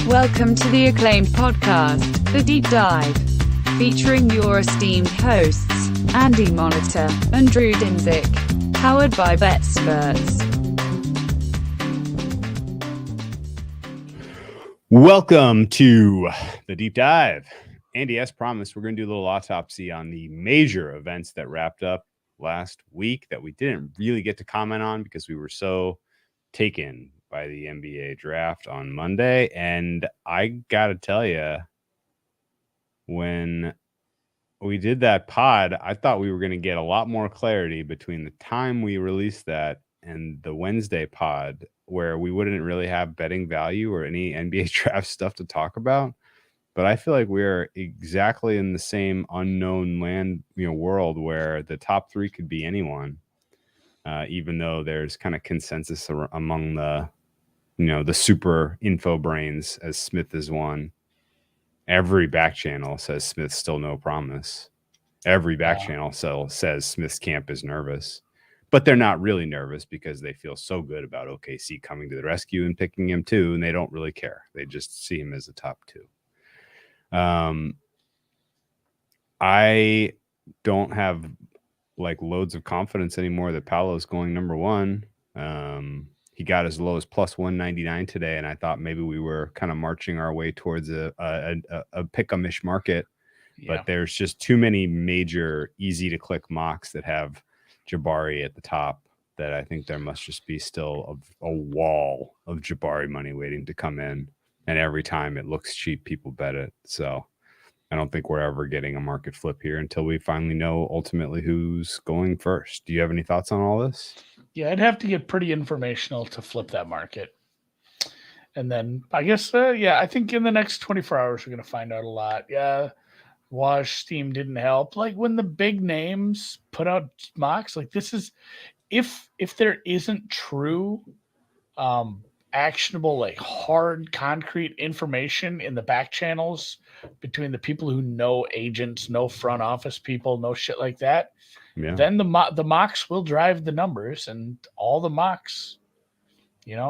Welcome to the acclaimed podcast, The Deep Dive, featuring your esteemed hosts, Andy Monitor and Drew Dinzik, powered by BetSperts. Welcome to The Deep Dive. Andy, as promised, we're going to do a little autopsy on the major events that wrapped up last week that we didn't really get to comment on because we were so taken by the NBA draft on Monday. And I got to tell you, when we did that pod, I thought we were going to get a lot more clarity between the time we released that and the Wednesday pod, where we wouldn't really have betting value or any NBA draft stuff to talk about. But I feel like we're exactly in the same unknown land, world where the top three could be anyone, even though there's kind of consensus among the super info brains, as Smith is one. Every back channel says Smith's still no promise. Every back channel says Smith's camp is nervous, but they're not really nervous because they feel so good about OKC coming to the rescue and picking him too, and they don't really care. They just see him as a top two. I don't have loads of confidence anymore that Paolo's going number one. He got as low as plus 199 today, and I thought maybe we were kind of marching our way towards a pick-em-ish market. Yeah. But there's just too many major, easy-to-click mocks that have Jabari at the top that I think there must just be still a wall of Jabari money waiting to come in. And every time it looks cheap, people bet it. So I don't think we're ever getting a market flip here until we finally know ultimately who's going first. Do you have any thoughts on all this? Yeah, I'd have to get pretty informational to flip that market. And then I guess, I think in the next 24 hours, we're going to find out a lot. Yeah, Wash Steam didn't help. Like when the big names put out mocks, like this is, if there isn't true actionable, like hard, concrete information in the back channels between the people who know agents, know front office people, know shit like that, then the mocks will drive the numbers, and all the mocks,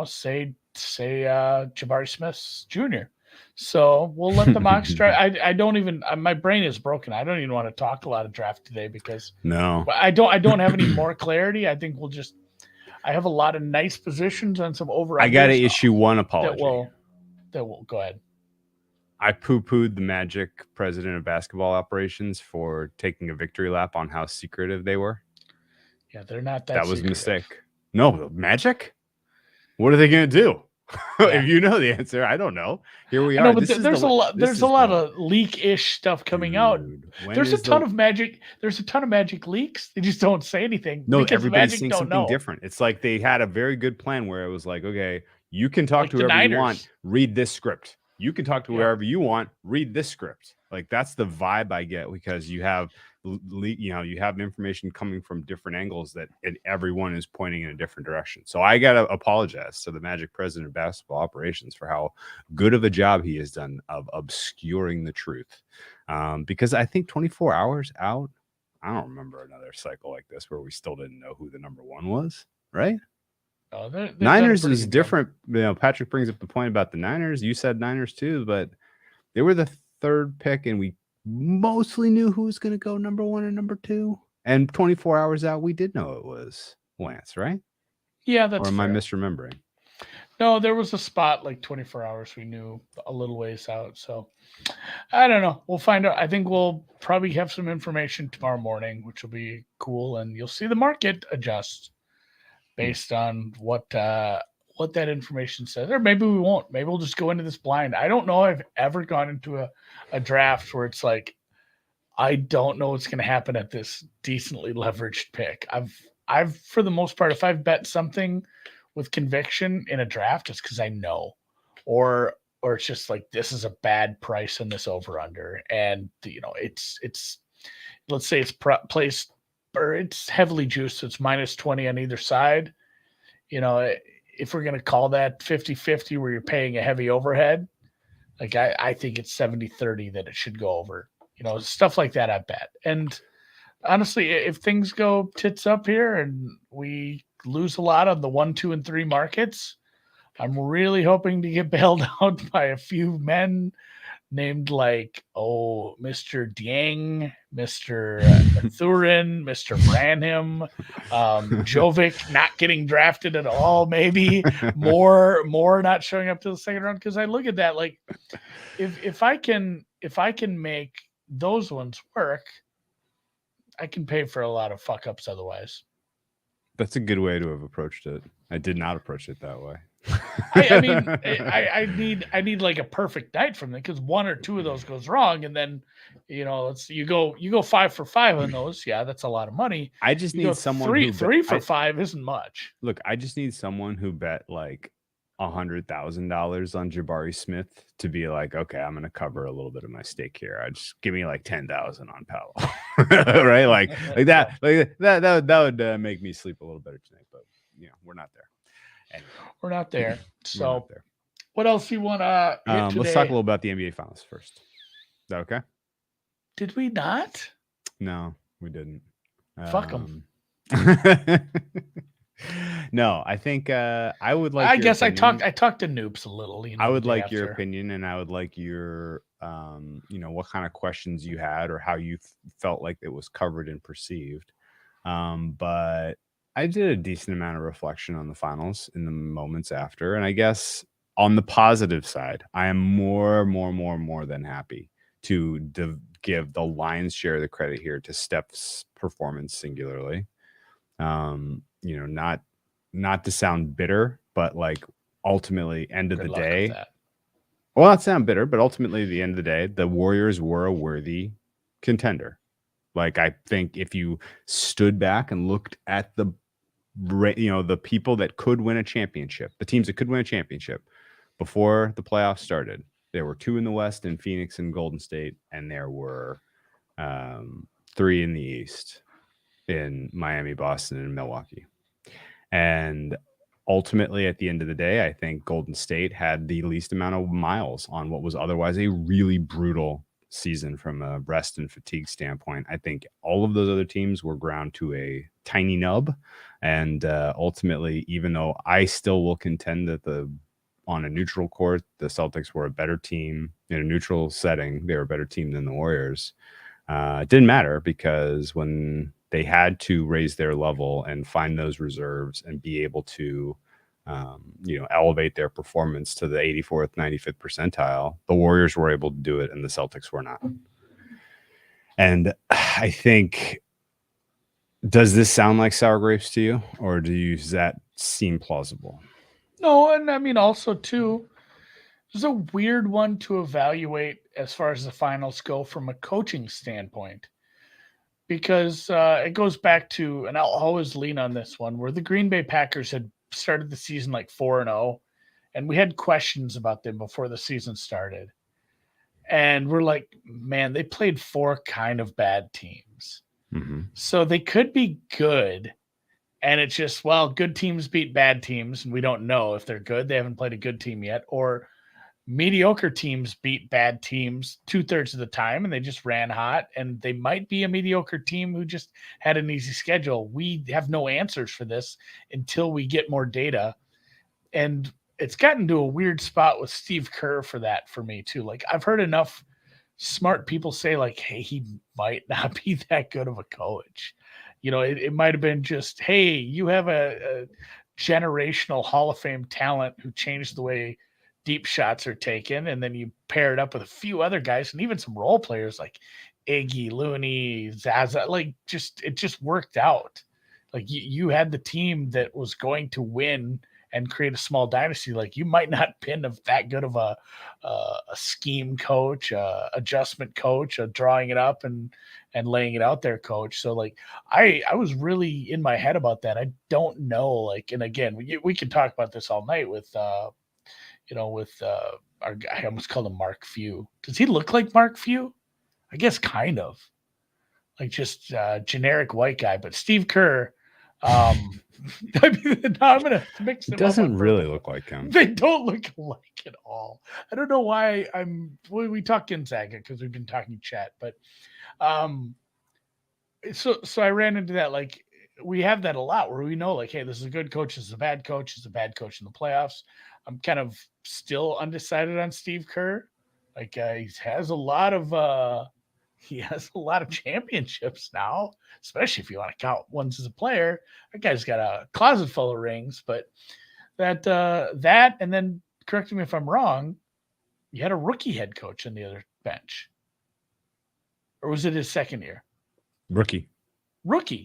say Jabari Smith Jr. So we'll let the mocks drive. I don't even. My brain is broken. I don't even want to talk a lot of draft today because I don't have any more clarity. I think I have a lot of nice positions on some over. I got to issue one apology. That will go ahead. I poo-pooed the Magic president of basketball operations for taking a victory lap on how secretive they were. Yeah, they're not that. That was a mistake. No, Magic? What are they going to do? Yeah. If you know the answer, I don't know. Here we are. No, but there's a lot of leak-ish stuff coming out. There's a ton of Magic. There's a ton of Magic leaks. They just don't say anything. No, everybody's seeing something different. It's like they had a very good plan where it was like, okay, you can talk to whoever you want. Read this script. You can talk to whoever you want. Read this script. Like that's the vibe I get because you have information coming from different angles that everyone is pointing in a different direction. So I got to apologize to the Magic president of basketball operations for how good of a job he has done of obscuring the truth. Because I think 24 hours out, I don't remember another cycle like this where we still didn't know who the number one was, right? Niners is different. Patrick brings up the point about the Niners. You said Niners too, but they were the third pick, and we mostly knew who was going to go number one and number two. And 24 hours out, we did know it was Lance, right? Yeah, that's. Or am I misremembering? No, there was a spot like 24 hours. We knew a little ways out. So I don't know. We'll find out. I think we'll probably have some information tomorrow morning, which will be cool, and you'll see the market adjust based on what that information says. Or maybe we won't. Maybe we'll just go into this blind. I don't know if I've ever gone into a draft where it's like, I don't know what's going to happen at this decently leveraged pick. I've for the most part, if I've bet something with conviction in a draft, it's because I know, or it's just like, this is a bad price in this over under. And it's let's say it's placed, or it's heavily juiced, so it's minus 20 on either side. If we're going to call that 50-50 where you're paying a heavy overhead, like I think it's 70-30 that it should go over. Stuff like that I bet. And honestly, if things go tits up here and we lose a lot on the 1, 2, and 3 markets, I'm really hoping to get bailed out by a few men named like, Mr. Dieng, Mr. Thurin, Mr. Branham, Jovic not getting drafted at all, maybe more not showing up to the second round. Because I look at that like, if I can make those ones work, I can pay for a lot of fuck ups otherwise. That's a good way to have approached it. I did not approach it that way. I mean, I need like a perfect night from them, because one or two of those goes wrong, and then you go 5 for 5 on those. Yeah, that's a lot of money. I just need someone three for 5 isn't much. Look, I just need someone who bet like $100,000 on Jabari Smith to be like, okay, I'm gonna cover a little bit of my stake here. I just give me like 10,000 on Paolo, right? Like that would make me sleep a little better tonight. But we're not there. Anyway, we're not there. So, what else you want to hit today? Let's talk a little about the NBA Finals first. Is that okay? Did we not? No, we didn't. Fuck them. No, I think I would like. I guess opinion. I talked to Noops a little. I would like your opinion, and I would like your, what kind of questions you had or how you felt like it was covered and perceived. But I did a decent amount of reflection on the finals in the moments after, and I guess on the positive side, I am more than happy to give the lion's share of the credit here to Steph's performance singularly. Not to sound bitter, but like ultimately end of the day, well, not sound bitter, but ultimately at the end of the day, the Warriors were a worthy contender. Like, I think if you stood back and looked at the people that could win a championship, the teams that could win a championship before the playoffs started, there were 2 in the West in Phoenix and Golden State, and there were 3 in the East in Miami, Boston, and Milwaukee. And ultimately, at the end of the day, I think Golden State had the least amount of miles on what was otherwise a really brutal season from a rest and fatigue standpoint. I think all of those other teams were ground to a tiny nub. And ultimately, even though I still will contend that on a neutral court, the Celtics were a better team in a neutral setting, they were a better team than the Warriors. It didn't matter, because when they had to raise their level and find those reserves and be able to, elevate their performance to the 84th, 95th percentile, the Warriors were able to do it and the Celtics were not. And I think, does this sound like sour grapes to you, or does that seem plausible? No, and I mean, also too, there's a weird one to evaluate as far as the finals go from a coaching standpoint. Because it goes back to, and I'll always lean on this one, where the Green Bay Packers had started the season like 4-0, and we had questions about them before the season started. And we're like, man, they played 4 kind of bad teams. Mm-hmm. So they could be good. And it's just, well, good teams beat bad teams, and we don't know if they're good. They haven't played a good team yet. Or mediocre teams beat bad teams 2/3 of the time, and they just ran hot, and they might be a mediocre team who just had an easy schedule. We have no answers for this until we get more data. And it's gotten to a weird spot with Steve Kerr for me too. Like, I've heard enough smart people say like, hey, he might not be that good of a coach. It might have been just, hey, you have a generational Hall of Fame talent who changed the way deep shots are taken, and then you pair it up with a few other guys and even some role players like Iggy, Looney, Zaza. Like, it just worked out. Like, you had the team that was going to win and create a small dynasty. Like, you might not pin that good of a scheme coach, adjustment coach, drawing it up and laying it out there coach. So like, I was really in my head about that. I don't know. Like, and again, we can talk about this all night with our guy. I almost called him Mark Few. Does he look like Mark Few? I guess kind of. Like, just generic white guy. But Steve Kerr, I'm gonna mix them up. It doesn't really look like him. They don't look alike at all. I don't know why we talk Gonzaga because we've been talking chat, but so I ran into that. Like, we have that a lot where we know, like, hey, this is a good coach, this is a bad coach, this is a bad coach in the playoffs. I'm kind of still undecided on Steve Kerr. Like he has a lot of championships now, especially if you want to count ones as a player. That guy's got a closet full of rings, but that and then correct me if I'm wrong, you had a rookie head coach on the other bench. Or was it his second year? Rookie,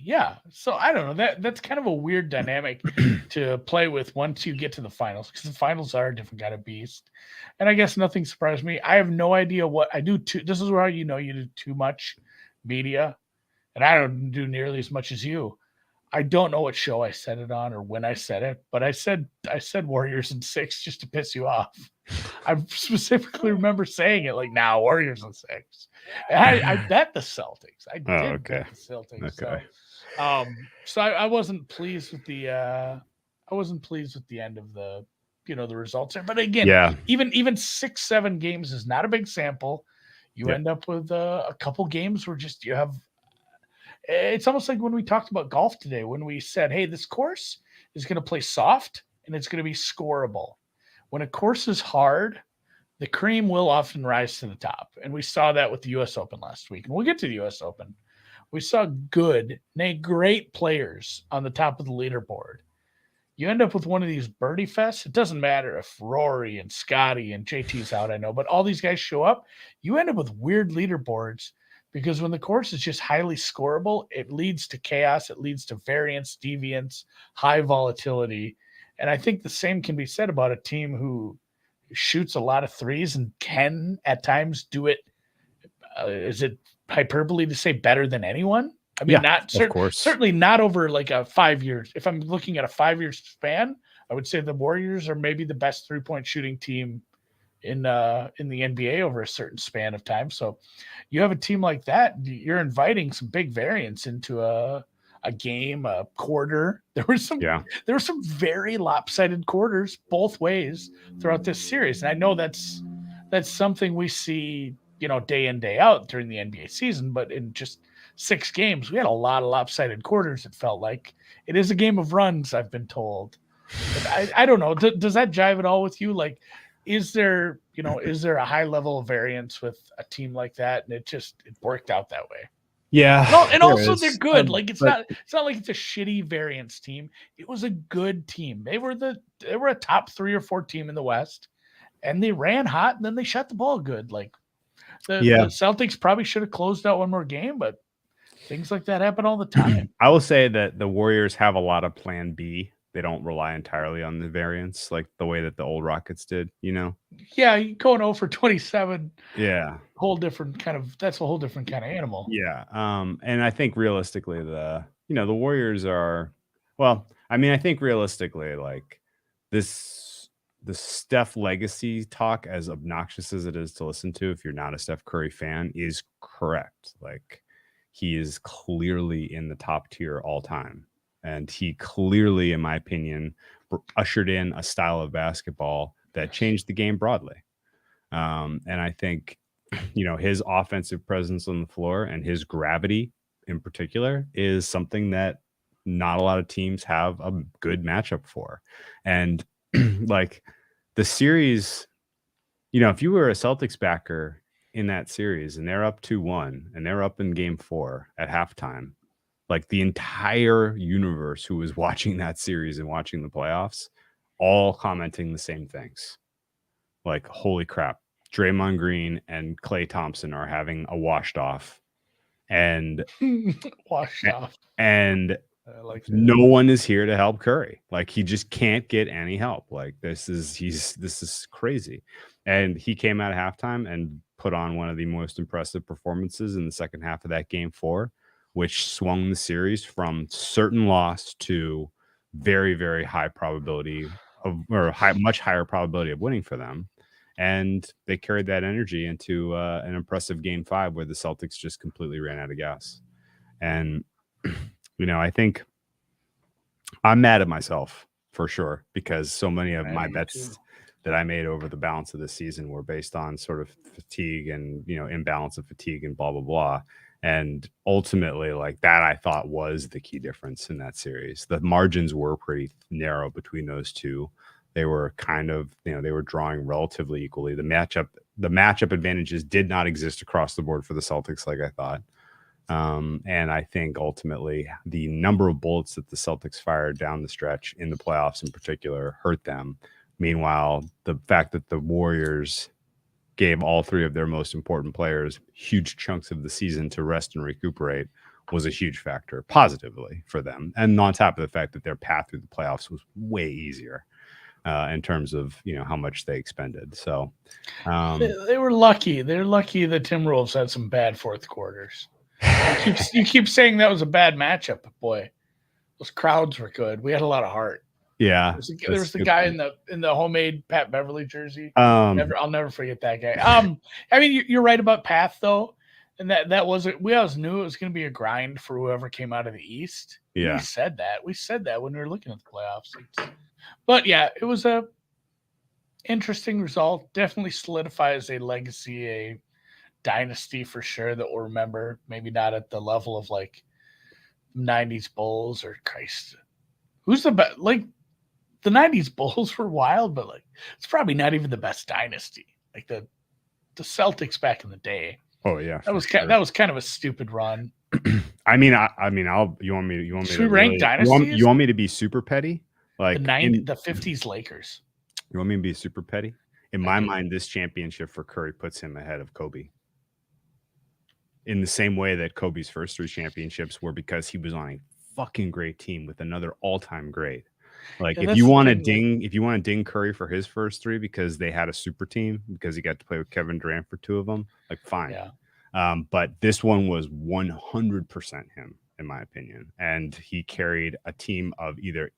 yeah. So I don't know. That's kind of a weird dynamic to play with once you get to the finals, because the finals are a different kind of beast. And I guess nothing surprised me. I have no idea what I do. This is where you do too much media, and I don't do nearly as much as you. I don't know what show I said it on or when I said it, but I said Warriors in 6 just to piss you off. I specifically remember saying it like, now Warriors in 6. I bet the Celtics. I did bet the Celtics. Okay. So I wasn't pleased with the end of the the results there. But again, even 6-7 games is not a big sample. You end up with a couple games where just you have. It's almost like when we talked about golf today, when we said, hey, this course is going to play soft and it's going to be scoreable. When a course is hard, the cream will often rise to the top. And we saw that with the U.S. Open last week. And we'll get to the U.S. Open. We saw great players on the top of the leaderboard. You end up with one of these birdie fests. It doesn't matter if Rory and Scotty and JT's out, I know, but all these guys show up. You end up with weird leaderboards. Because when the course is just highly scoreable, it leads to chaos. It leads to variance, deviance, high volatility. And I think the same can be said about a team who shoots a lot of threes and can at times do it. Is it hyperbole to say better than anyone? I mean, certainly not over like a 5 years. If I'm looking at a 5-year span, I would say the Warriors are maybe the best 3-point shooting team in the NBA over a certain span of time. So you have a team like that, you're inviting some big variance into a game, a quarter. There were some very lopsided quarters both ways throughout this series. And I know that's something we see, day in, day out during the NBA season, but in just 6 games, we had a lot of lopsided quarters. It felt like it is a game of runs, I've been told. But I don't know. Does that jive at all with you? Like, is there a high level of variance with a team like that? And it worked out that way. Yeah. No, and also they're good. Like it's not like it's a shitty variance team. It was a good team. They were a top 3 or 4 team in the West, and they ran hot and then they shot the ball good. Like the Celtics probably should have closed out one more game, but things like that happen all the time. I will say that the Warriors have a lot of plan B. They don't rely entirely on the variance like the way that the old Rockets did, Yeah, going 0 for 27. Yeah. That's a whole different kind of animal. Yeah. And I think realistically the Warriors are, I think realistically, like the Steph legacy talk, as obnoxious as it is to listen to if you're not a Steph Curry fan, is correct. Like he is clearly in the top tier all time. And he clearly, in my opinion, ushered in a style of basketball that changed the game broadly. And I think, his offensive presence on the floor and his gravity in particular is something that not a lot of teams have a good matchup for. And like the series, if you were a Celtics backer in that series and they're up 2-1 and they're up in game 4 at halftime, like the entire universe who was watching that series and watching the playoffs, all commenting the same things. Like, holy crap, Draymond Green and Klay Thompson are having a washed off. And And like no one is here to help Curry. Like he just can't get any help. Like this is crazy. And he came out at halftime and put on one of the most impressive performances in the second half of that game 4. Which swung the series from certain loss to very, very high probability much higher probability of winning for them. And they carried that energy into an impressive game 5 where the Celtics just completely ran out of gas. And, I think I'm mad at myself for sure, because so many of my bets that I made over the balance of the season were based on sort of fatigue and, imbalance of fatigue and blah, blah, blah. And ultimately, like that, I thought was the key difference in that series. The margins were pretty narrow between those two, They were kind of, they were drawing relatively equally. The matchup advantages did not exist across the board for the Celtics, like I thought. And I think ultimately the number of bullets that the Celtics fired down the stretch in the playoffs in particular hurt them. Meanwhile, the fact that the Warriors gave all three of their most important players huge chunks of the season to rest and recuperate was a huge factor positively for them. And on top of the fact that their path through the playoffs was way easier in terms of, how much they expended. So they were lucky. They're lucky the Timberwolves had some bad fourth quarters. You keep saying that was a bad matchup, but boy, those crowds were good. We had a lot of heart. Yeah, there was the guy in the homemade Pat Beverly jersey. I'll never forget that guy. I mean, you're right about path though, and that wasn't. We always knew it was going to be a grind for whoever came out of the East. Yeah, we said that when we were looking at the playoffs. But yeah, it was a interesting result. Definitely solidifies a legacy, a dynasty for sure that we'll remember. Maybe not at the level of like 90s Bulls or Christ. Who's the best? Like the 90s Bulls were wild, but like it's probably not even the best dynasty. Like the Celtics back in the day. Oh yeah, that was kind of a stupid run. I mean, you want me Should to we rank dynasties? You want me to be super petty? Like the 50s Lakers. You want me to be super petty? In my mind, this championship for Curry puts him ahead of Kobe. In the same way that Kobe's first 3 championships were because he was on a fucking great team with another all-time great. Like if you want to ding Curry for his first 3 because they had a super team because he got to play with Kevin Durant for 2 of them, like fine. Yeah. But this one was 100% him, in my opinion, and he carried a team of either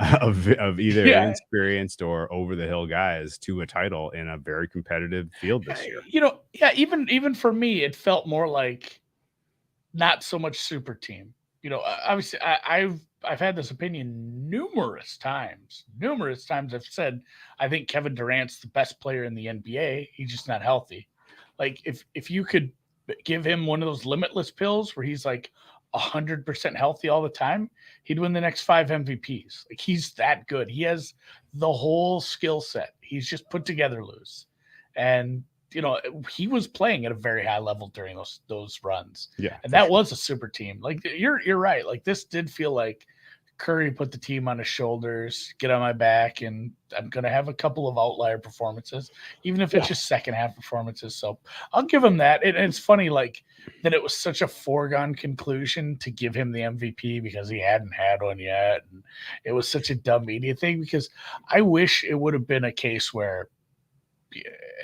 inexperienced or over the hill guys to a title in a very competitive field this year. Even for me, it felt more like not so much super team. Obviously, I've had this opinion numerous times. I've said I think Kevin Durant's the best player in the NBA. He's just not healthy. Like if you could give him one of those limitless pills where he's like 100% healthy all the time, he'd win the next 5 MVPs. Like he's that good. He has the whole skill set. He's just put together loose. And he was playing at a very high level during those runs. Yeah. And that was a super team. Like you're right. Like this did feel like Curry put the team on his shoulders, get on my back, and I'm going to have a couple of outlier performances, even if it's just second half performances. So I'll give him that. And it's funny, like, that it was such a foregone conclusion to give him the MVP because he hadn't had one yet. And it was such a dumb media thing because I wish it would have been a case where,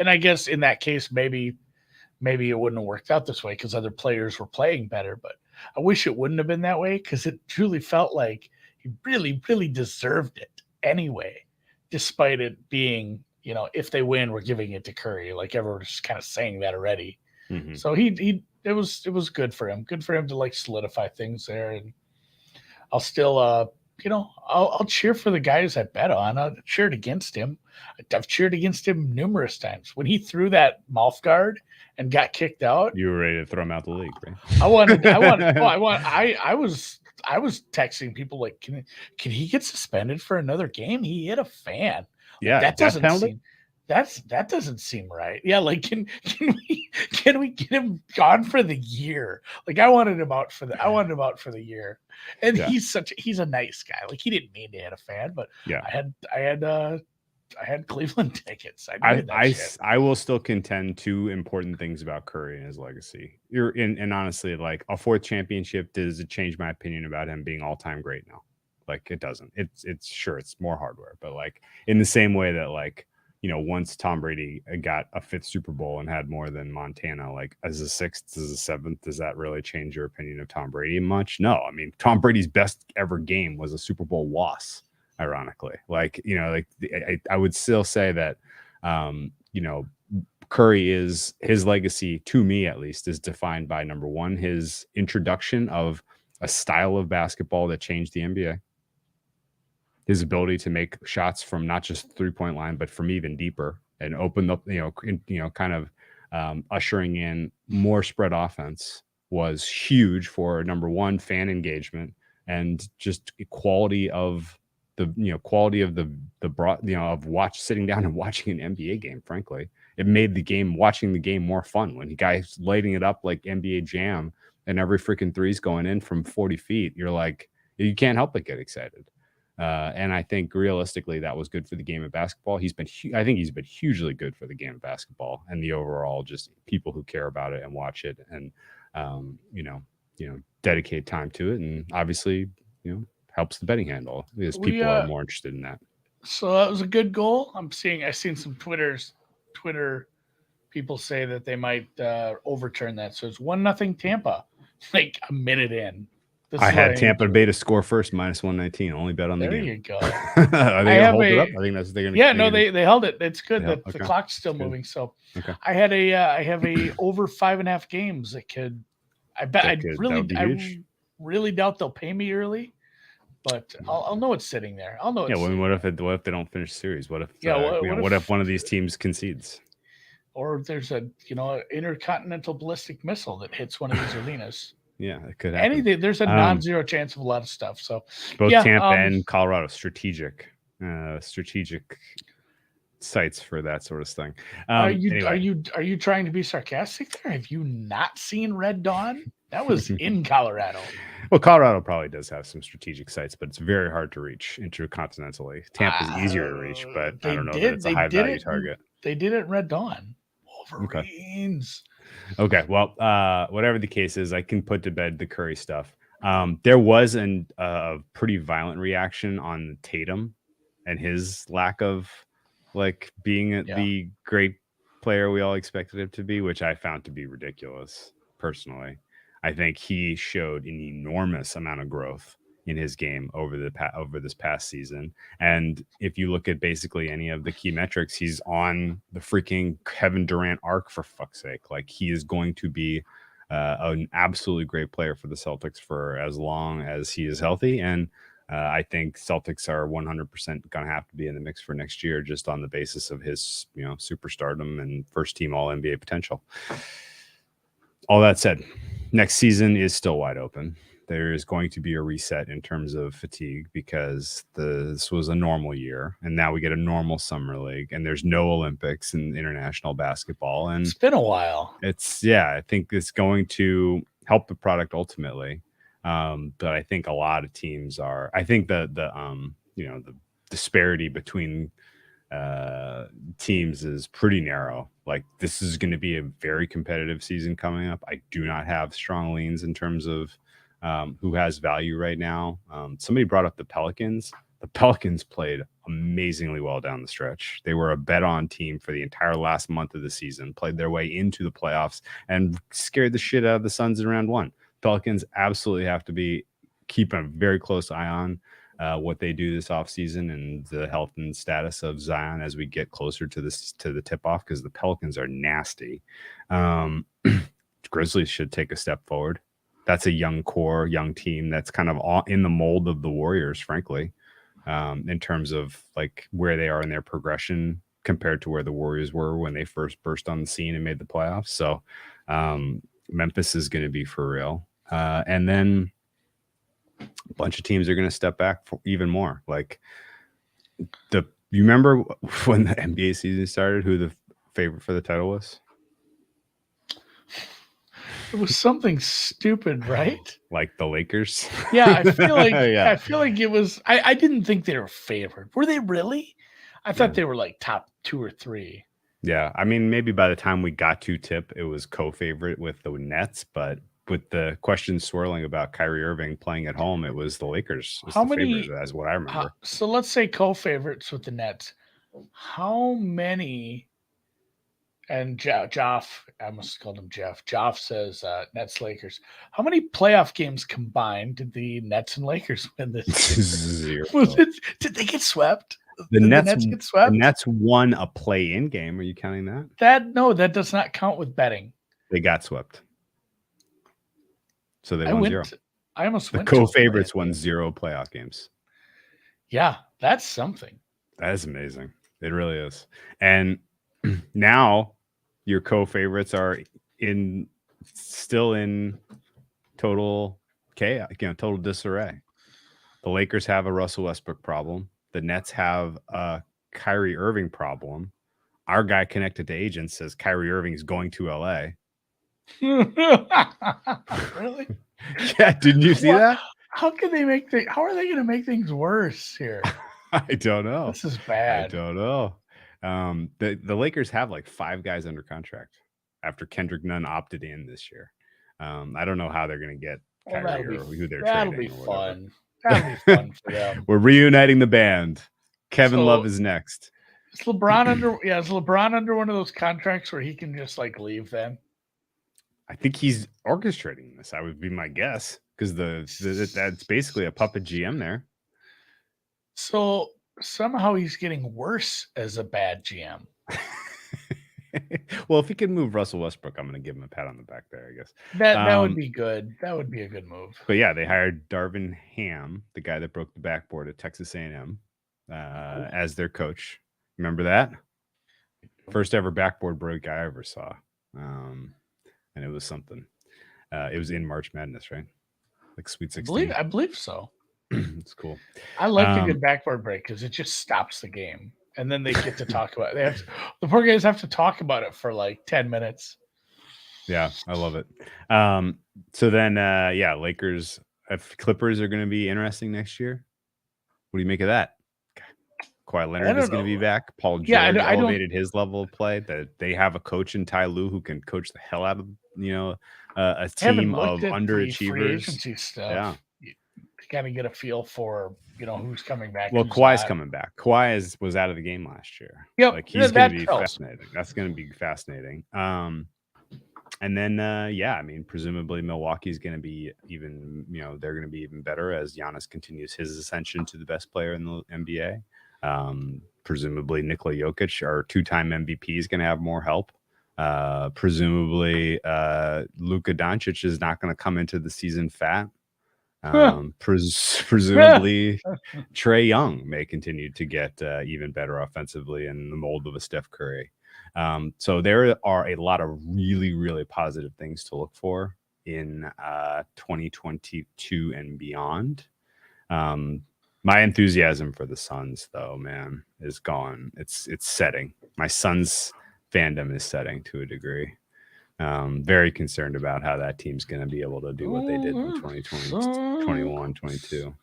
and I guess in that case, maybe it wouldn't have worked out this way because other players were playing better, but I wish it wouldn't have been that way because it truly felt like he really, really deserved it anyway, despite it being, if they win, we're giving it to Curry. Like everyone's just kind of saying that already. Mm-hmm. So it was good for him. Good for him to like solidify things there. And I'll still, I'll cheer for the guys I bet on. I've cheered against him. I've cheered against him numerous times. When he threw that mouth guard and got kicked out, you were ready to throw him out the league, right? I was texting people like, can he get suspended for another game? He hit a fan. Yeah, that doesn't seem right. Yeah, like can we get him gone for the year? Like I wanted him out for the year. And he's a nice guy. Like he didn't mean to hit a fan, but yeah, I had Cleveland tickets. I will still contend 2 important things about Curry and his legacy. And honestly, like a 4th championship, does it change my opinion about him being all-time great? No, like it doesn't. It's sure it's more hardware, but like in the same way that like, once Tom Brady got a 5th Super Bowl and had more than Montana, like as a 6th, as a 7th, does that really change your opinion of Tom Brady much? No, I mean, Tom Brady's best ever game was a Super Bowl loss. Ironically, I would still say that, Curry is his legacy to me, at least, is defined by number 1, his introduction of a style of basketball that changed the NBA, his ability to make shots from not just 3-point line, but from even deeper and open up, kind of ushering in more spread offense was huge for number 1, fan engagement and just quality of quality of the broad, of sitting down and watching an NBA game. Frankly, it made watching the game more fun when the guy's lighting it up like NBA Jam and every freaking three's going in from 40 feet. You're like, you can't help but get excited. And I think realistically that was good for the game of basketball. I think he's been hugely good for the game of basketball and the overall just people who care about it and watch it and dedicate time to it, and obviously helps the betting handle because people are more interested in that. So that was a good goal. I've seen some Twitter people say that they might overturn that. So it's 1-0 Tampa, like a minute in. I had Tampa Bay to score first, -119. Only bet on the game. There you go. Are they going to hold it up? I think that's they're going to. Yeah, no, they held it. It's good that the clock's still moving. So I have a over 5.5 games that could. I bet I really doubt they'll pay me early, but I'll know it's sitting there. I'll know. Yeah. Well, what if they don't finish the series? What if? What if one of these teams concedes? Or there's a intercontinental ballistic missile that hits one of these arenas. Yeah, it could happen. Anything. There's a non-zero chance of a lot of stuff. So both Tampa and Colorado strategic sites for that sort of thing. Are you trying to be sarcastic there? Have you not seen Red Dawn? That was in Colorado. Well, Colorado probably does have some strategic sites, but it's very hard to reach intercontinentally. Tampa's easier to reach, but I don't know that it's a high value target. They did it in Red Dawn. Wolverines. Okay, well, whatever the case is, I can put to bed the Curry stuff. There was a pretty violent reaction on Tatum and his lack of being the great player we all expected him to be, which I found to be ridiculous. Personally, I think he showed an enormous amount of growth in his game over this past season. And if you look at basically any of the key metrics, he's on the freaking Kevin Durant arc, for fuck's sake. He is going to be an absolutely great player for the Celtics for as long as he is healthy. And I think Celtics are 100% going to have to be in the mix for next year, just on the basis of his, superstardom and first team all NBA potential. All that said, next season is still wide open. There is going to be a reset in terms of fatigue because this was a normal year, and now we get a normal summer league, and there's no Olympics in international basketball. And it's been a while. I think it's going to help the product ultimately. But I think a lot of teams are. I think the disparity between teams is pretty narrow. This is going to be a very competitive season coming up. I do not have strong leans in terms of who has value right now. Somebody brought up the Pelicans. The Pelicans played amazingly well down the stretch. They were a bet-on team for the entire last month of the season, played their way into the playoffs, and scared the shit out of the Suns in round one. Pelicans absolutely have to keep a very close eye on what they do this offseason and the health and status of Zion as we get closer to the tip-off, because the Pelicans are nasty. Grizzlies should take a step forward. That's a young team that's kind of all in the mold of the Warriors, frankly, in terms of where they are in their progression compared to where the Warriors were when they first burst on the scene and made the playoffs. So Memphis is going to be for real. And then a bunch of teams are going to step back for even more. You remember when the NBA season started, who the favorite for the title was? It was something stupid, right? Like the Lakers. Yeah, I feel like I feel like it was. I didn't think they were favored. Were they really? I thought they were top 2 or 3. Yeah, I mean, maybe by the time we got to tip, it was co-favorite with the Nets, but with the questions swirling about Kyrie Irving playing at home, it was the Lakers. How many? Favorite, that's what I remember. So let's say co-favorites with the Nets. How many? And Joff, I must have called him Jeff. Joff says Nets Lakers. How many playoff games combined did the Nets and Lakers win this season? Did they get swept? The Nets get swept? The Nets won a play-in game. Are you counting that? That does not count with betting. They got swept. So they won 0. I almost went. The co-favorites won 0 playoff games. Yeah, that's something. That is amazing. It really is. And now your co-favorites are still in total chaos, total disarray. The Lakers have a Russell Westbrook problem. The Nets have a Kyrie Irving problem. Our guy connected to agents says Kyrie Irving is going to LA. Really? Yeah, didn't you see that? How can they how are they going to make things worse here? I don't know. This is bad. I don't know. The Lakers have like 5 guys under contract after Kendrick Nunn opted in this year. I don't know how they're going to get Kyrie or who they're trading. That'll be fun. That'll be fun for them. We're reuniting the band. Kevin Love is next. Is LeBron under one of those contracts where he can just like leave then? I think he's orchestrating this. That would be my guess, because that's basically a puppet GM there. So somehow he's getting worse as a bad GM. Well, if he can move Russell Westbrook, I'm going to give him a pat on the back there, I guess. That would be good. That would be a good move. But yeah, they hired Darvin Ham, the guy that broke the backboard at Texas A&M, as their coach. Remember that? First ever backboard break I ever saw. And it was something. It was in March Madness, right? Like Sweet 16. I believe so. It's cool. I like a good backboard break because it just stops the game. And then they get to talk about it. The poor guys have to talk about it for like 10 minutes. Yeah, I love it. So then, Lakers, Clippers are going to be interesting next year. What do you make of that? Kawhi Leonard is going to be back. Paul George elevated his level of play. That they have a coach in Ty Lue who can coach the hell out of a team of underachievers. Yeah, you kind of get a feel for who's coming back. Well, Kawhi's coming back. Kawhi was out of the game last year. Yep, like he's going to be fascinating. That's going to be fascinating. And then, I mean, presumably Milwaukee's going to be even, they're going to be even better as Giannis continues his ascension to the best player in the NBA. Presumably Nikola Jokic, our 2-time MVP, is going to have more help. Presumably Luka Doncic is not going to come into the season fat. Presumably Trae Young may continue to get even better offensively in the mold of a Steph Curry. So there are a lot of really, really positive things to look for in 2022 and beyond. My enthusiasm for the Suns, though, man, is gone. It's setting. My Suns fandom is setting to a degree. Very concerned about how that team's going to be able to do what they did in 2020, 21, 22.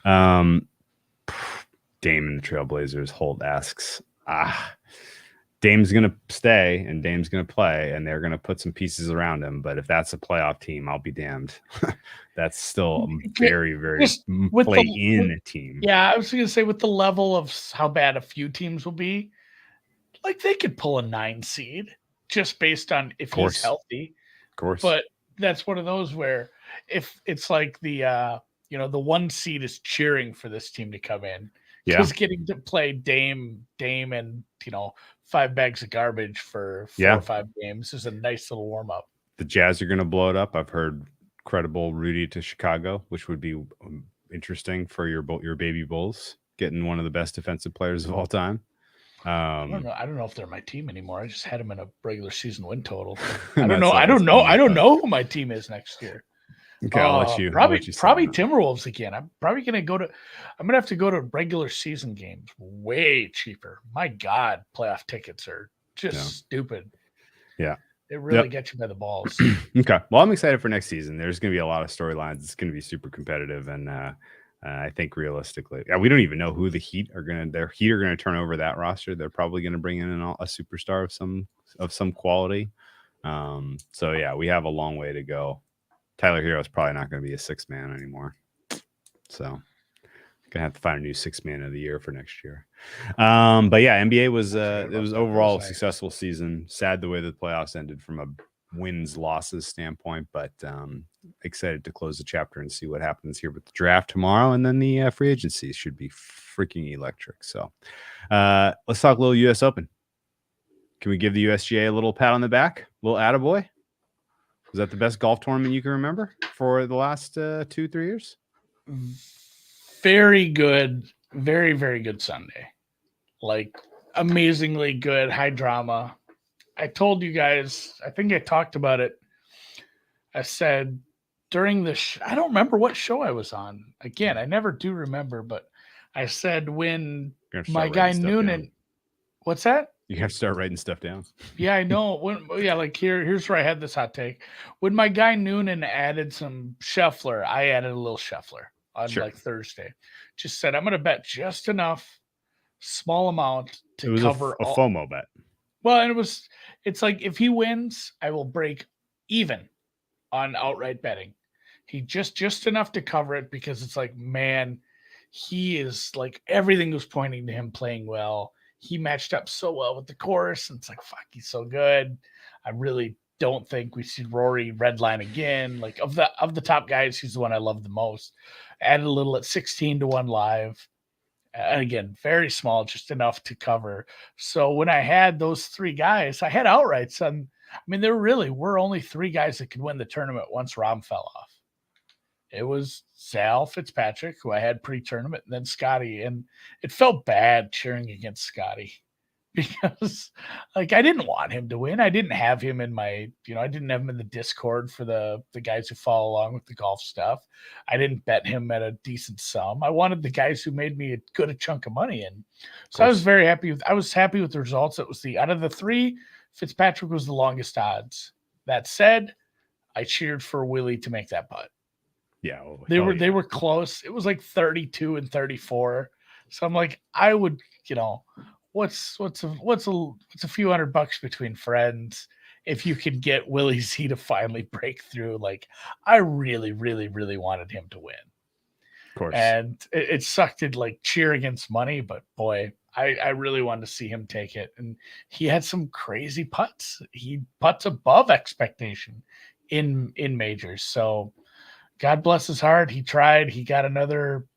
Dame and the Trailblazers. Holt asks, Dame's going to stay and Dame's going to play, and they're going to put some pieces around him. But if that's a playoff team, I'll be damned. That's still a very, very play-in team. Yeah, I was going to say with the level of how bad a few teams will be, like they could pull a 9 seed just based on if he's healthy. Of course. But that's one of those where if it's like the 1 seed is cheering for this team to come in. Because getting to play Dame and 5 bags of garbage for 4 or 5 games is a nice little warm up. The Jazz are going to blow it up. I've heard credible Rudy to Chicago, which would be interesting for your baby Bulls, getting one of the best defensive players of all time. I don't know if they're my team anymore. I just had them in a regular season win total. I don't know who my team is next year. Okay, I'll let you. Probably Timberwolves again. I'm probably going to I'm going to have to go to regular season games way cheaper. My God, playoff tickets are just stupid. Yeah. They really get you by the balls. Okay. Well, I'm excited for next season. There's going to be a lot of storylines. It's going to be super competitive. And I think realistically, we don't even know who the Heat are going to turn over that roster. They're probably going to bring in a superstar of some quality. So we have a long way to go. Tyler Hero is probably not going to be a 6-man anymore. So gonna have to find a new 6-man of the year for next year. But yeah, NBA was it was overall a successful season. Sad the way the playoffs ended from a wins losses standpoint, but excited to close the chapter and see what happens here with the draft tomorrow, and then the free agency should be freaking electric. So let's talk a little US Open. Can we give the USGA a little pat on the back, a little attaboy? Was that the best golf tournament you can remember for the last 2-3 years? Very good. Very, very good Sunday. Like amazingly good, high drama. I told you guys, I think I talked about it. I said during the I don't remember what show I was on. Again, I never do remember, but I said when my guy Noonan, what's that? You have to start writing stuff down. Yeah, I know. Like here's where I had this hot take. When my guy Noonan added some Scheffler, I added a little Scheffler on like Thursday. Just said I'm going to bet just enough, small amount to cover a FOMO bet. Well, and it's like if he wins, I will break even on outright betting. He just enough to cover it because it's like, man, he is like everything was pointing to him playing well. He matched up so well with the course, and it's like, fuck, he's so good. I really don't think we see Rory redline again. Like of the top guys, he's the one I love the most. Added a little at 16-1 live. And again, very small, just enough to cover. So when I had those three guys, I had outrights. And I mean, there really were only three guys that could win the tournament once Rahm fell off. It was Sal Fitzpatrick, who I had pre-tournament, and then Scotty. And it felt bad cheering against Scotty because, like, I didn't want him to win. I didn't have him in my, I didn't have him in the Discord for the guys who follow along with the golf stuff. I didn't bet him at a decent sum. I wanted the guys who made me a chunk of money. And so I was very happy I was happy with the results. It was out of the three, Fitzpatrick was the longest odds. That said, I cheered for Willie to make that putt. Yeah, they were close. It was like 32 and 34. So I'm like, I would, what's a few $100 between friends if you can get Willie Z to finally break through. Like, I really, really, really wanted him to win. Of course. And it sucked to like cheer against money, but boy, I really wanted to see him take it. And he had some crazy putts. He putts above expectation in majors. So God bless his heart. He tried. He got another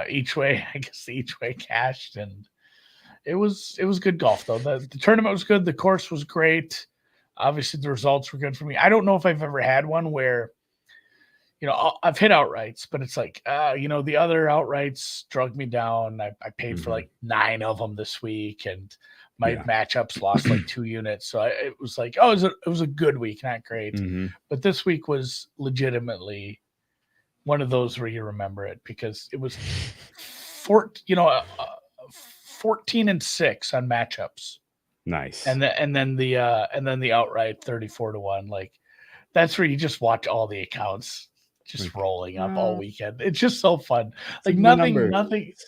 each way. I guess the each way cashed, and it was good golf though. The tournament was good. The course was great. Obviously, the results were good for me. I don't know if I've ever had one where, I've hit outrights, but it's like, the other outrights drug me down. I paid for like 9 of them this week, and my matchups lost like 2 units. So it was like, it was a good week, not great. Mm-hmm. But this week was legitimately one of those where you remember it because it was 14 and 6 on matchups. Nice. And then the outright 34-1. Like, that's where you just watch all the accounts just rolling up all weekend. It's just so fun. Like nothing Let's is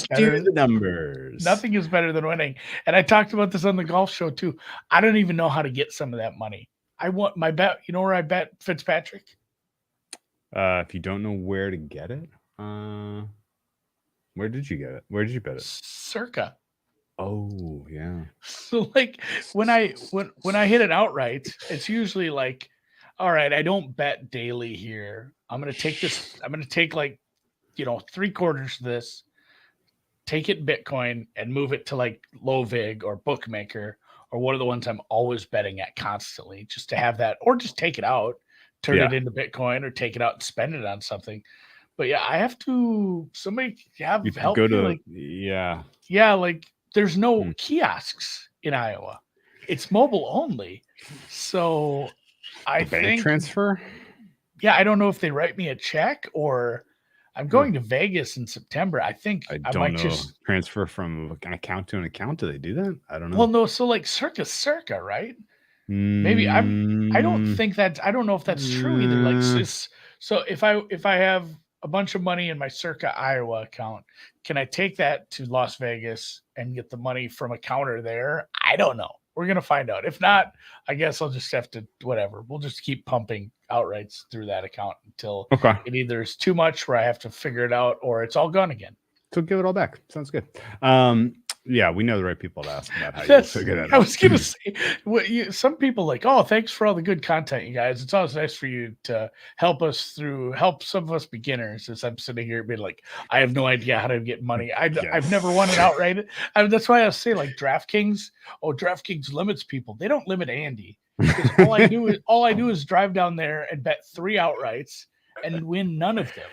better. Do the numbers. Nothing is better than winning. And I talked about this on the golf show too. I don't even know how to get some of that money. I want my bet. You know where I bet Fitzpatrick? If you don't know where to get it, where did you get it? Where did you bet it? Circa. Oh yeah. So like when I hit it outright, it's usually like, all right, I don't bet daily here. I'm gonna take this. I'm gonna take like, 3/4 of this, take it Bitcoin and move it to like low vig or bookmaker or one of the ones I'm always betting at constantly, just to have that, or just take it out. Turn it into Bitcoin or take it out and spend it on something. But yeah, I have to, somebody have help go me. To, like, yeah, like there's no kiosks in Iowa. It's mobile only. So I think bank transfer. Yeah, I don't know if they write me a check or I'm going to Vegas in September. I think I might know. Just transfer from an account to an account. Do they do that? I don't know. Well, no. So like circa, right? Maybe I don't think that, I don't know if that's true either. Like, so if I have a bunch of money in my Circa Iowa account, can I take that to Las Vegas and get the money from a counter there? I don't know. We're going to find out. If not, I guess I'll just have to, whatever. We'll just keep pumping outrights through that account until it either is too much where I have to figure it out or it's all gone again. So give it all back. Sounds good. Yeah, we know the right people to ask about how you figure that out. I was going to say, some people like, oh, thanks for all the good content, you guys. It's always nice for you to help some of us beginners. As I'm sitting here being like, I have no idea how to get money. I've never won it outright. That's why I say like DraftKings. Oh, DraftKings limits people. They don't limit Andy. All I do is drive down there and bet 3 outrights and win none of them.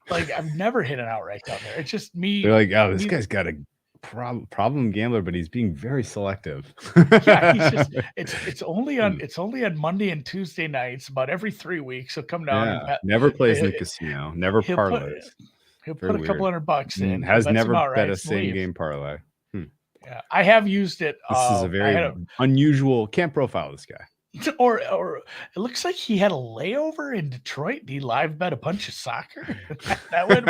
Like, I've never hit an outright down there. It's just me. They're like, oh, this guy's got a problem gambler, but he's being very selective. Yeah, he's just it's only on Monday and Tuesday nights. About every 3 weeks, he'll come down. Yeah, never plays in the casino. Never parlays. He'll put a couple $100 in. Has never bet a same game parlay. Yeah, I have used it. This is a very unusual. Can't profile this guy. Or it looks like he had a layover in Detroit. He live bet a bunch of soccer. That would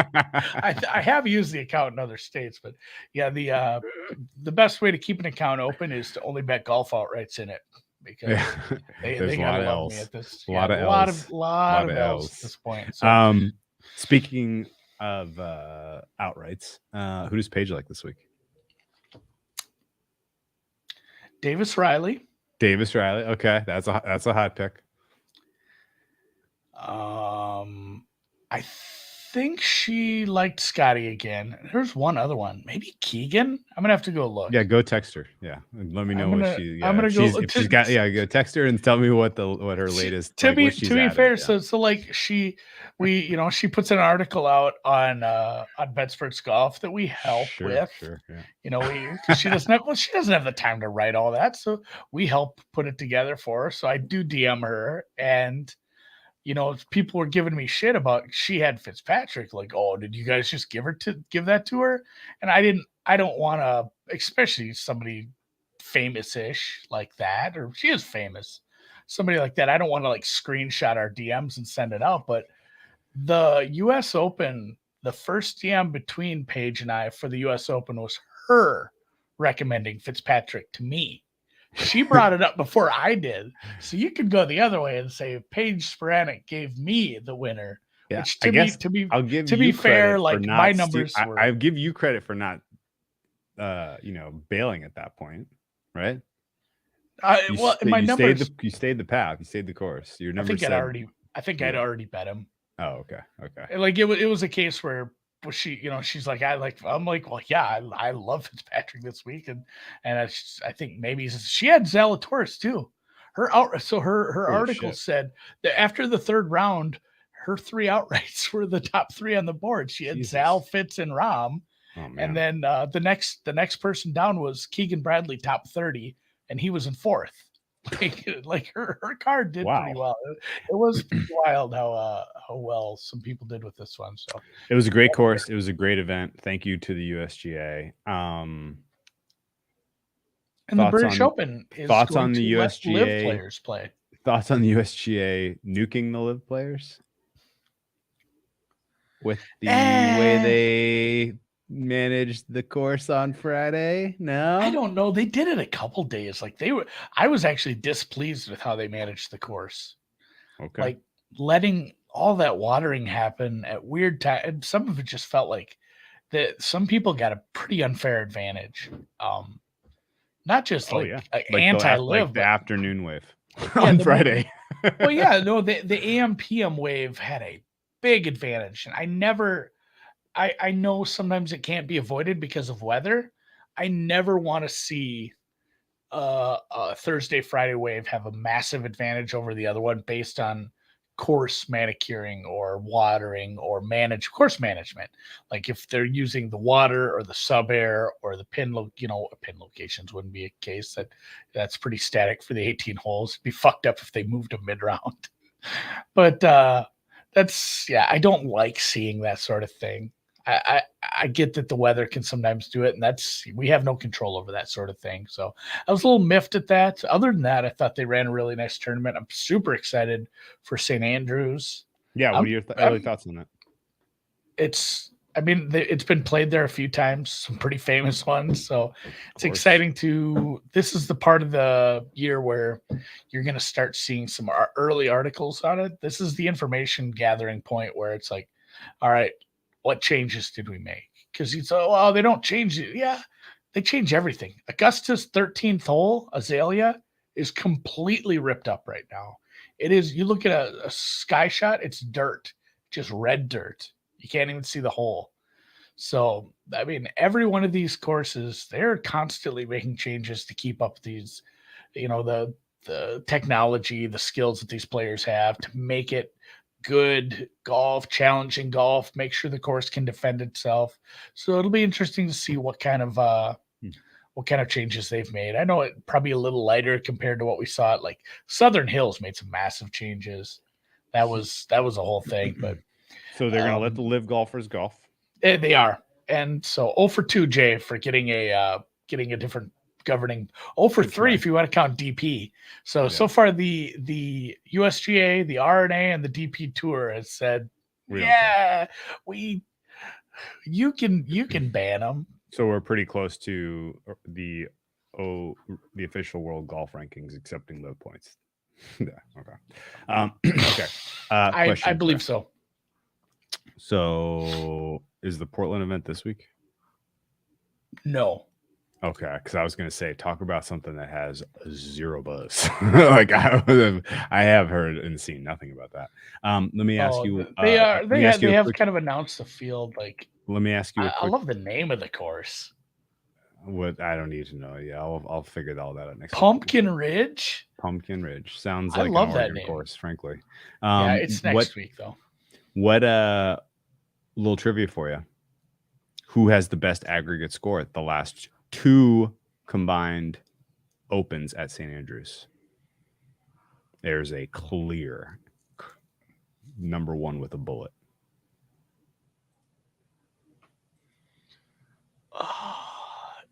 I have used the account in other states, but yeah, the best way to keep an account open is to only bet golf outrights in it, because they gotta love me at this. A lot of L's at this point. So. Speaking of outrights, who does Paige like this week? Davis Riley. Okay, that's a hot pick. I think she liked Scotty again. There's one other one, maybe Keegan. I'm gonna have to go look. Yeah, go text her. Yeah, let me know what she. Yeah, I'm gonna go. If she's got. Yeah, go text her and tell me what her latest. To be fair, so like she puts an article out on BetSports Golf that we help with. Sure, yeah. You know, she doesn't have the time to write all that, so we help put it together for her. So I do DM her, and you know, people were giving me shit about she had Fitzpatrick. Like, oh, did you guys just give that to her? And I don't want to, especially somebody famous-ish like that, or she is famous, somebody like that. I don't want to like screenshot our DMs and send it out. But the U.S. Open, the first DM between Paige and I for the U.S. Open was her recommending Fitzpatrick to me. She brought it up before I did. So you could go the other way and say Paige Sporanic gave me the winner. Yeah, which to be fair, like my numbers were. I give you credit for not bailing at that point, right? My numbers, you stayed the path, you stayed the course. Your number I think I'd already bet him. Oh, okay. Like it was a case where she's like, I'm like, well, yeah, I love Fitzpatrick this week, and I think maybe she had Zalatoris too. Her article said that after the third round, her 3 outrights were the top 3 on the board. She had Zal, Fitz, and Rahm, and then the next person down was Keegan Bradley, top 30, and he was in 4th. Like her card did pretty well. It was wild how well some people did with this one. So it was a great course. It was a great event. Thank you to the USGA. And the British Open is thoughts on the USGA live players play. Thoughts on the USGA nuking the live players with the way they managed the course on Friday? No, I don't know. They did it a couple days. Like I was actually displeased with how they managed the course. Okay, like letting all that watering happen at weird times. And some of it just felt like that some people got a pretty unfair advantage. Not just anti-live, the afternoon wave on Friday. Well, yeah, no, the AM PM wave had a big advantage, and I know sometimes it can't be avoided because of weather. I never want to see a Thursday, Friday wave have a massive advantage over the other one based on course manicuring or watering or course management. Like if they're using the water or the sub air or the pin locations wouldn't be a case that's pretty static for the 18 holes. It'd be fucked up if they moved them mid round. But I don't like seeing that sort of thing. I get that the weather can sometimes do it, and we have no control over that sort of thing. So I was a little miffed at that. Other than that, I thought they ran a really nice tournament. I'm super excited for St. Andrews. Yeah, what are your early thoughts on that? It's been played there a few times, some pretty famous ones. So it's exciting this is the part of the year where you're going to start seeing some early articles on it. This is the information gathering point where it's like, all right, what changes did we make? Because you say, well, they don't change it. Yeah, they change everything. Augusta's 13th hole, Azalea, is completely ripped up right now. It is, you look at a sky shot, it's dirt, just red dirt. You can't even see the hole. So, I mean, every one of these courses, they're constantly making changes to keep up these, the technology, the skills that these players have to make it good golf, challenging golf, make sure the course can defend itself. So it'll be interesting to see what kind of changes they've made. I know it probably a little lighter compared to what we saw at like Southern Hills made some massive changes. That was a whole thing, but so they're going to let the live golfers golf. They are. And so 0 for 2, Jay, for getting a different governing. 0 for 3 if you want to count DP. So far the USGA, the RNA, and the DP Tour has said, you can ban them. So we're pretty close to the official world golf rankings accepting low points. Okay. I believe so. So is the Portland event this week? No. Okay, because I was going to say, talk about something that has zero buzz. Like I have heard and seen nothing about that. Let me ask you. They have kind of announced the field. Like, let me ask you. I love the name of the course. What I don't need to know. Yeah, I'll figure all that out next. Pumpkin Ridge. Pumpkin Ridge sounds like I love an that Oregon name. course, frankly. Yeah, it's next week though. What little trivia for you? Who has the best aggregate score at the last 2 combined opens at St. Andrews? There's a clear number 1 with a bullet.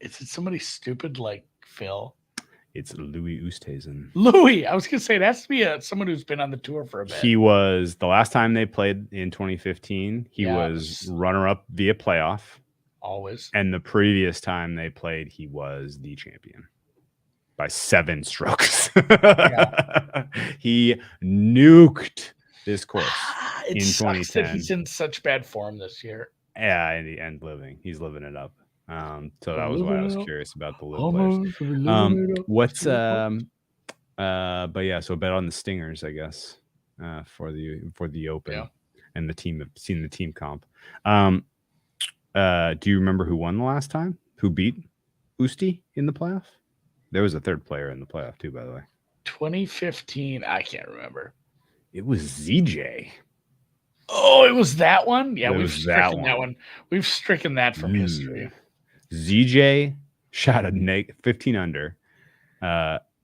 Is it somebody stupid like Phil? It's Louis Oosthuizen. Louis, I was gonna say it has to be someone who's been on the tour for a bit. He was the last time they played in 2015. He was runner-up via playoff. Always. And the previous time they played, he was the champion by 7 strokes. He nuked this course in 2010. He's in such bad form this year. Yeah, and he's living it up. So that was why I was curious about the live players. But yeah, so bet on the Stingers, I guess, for the Open and the team. Seen the team comp. Do you remember who won the last time? Who beat Usti in the playoff? There was a third player in the playoff too, by the way. 2015. I can't remember. It was ZJ. Oh, it was that one? Yeah, we've stricken that one. We've stricken that from history. ZJ shot a 15 under.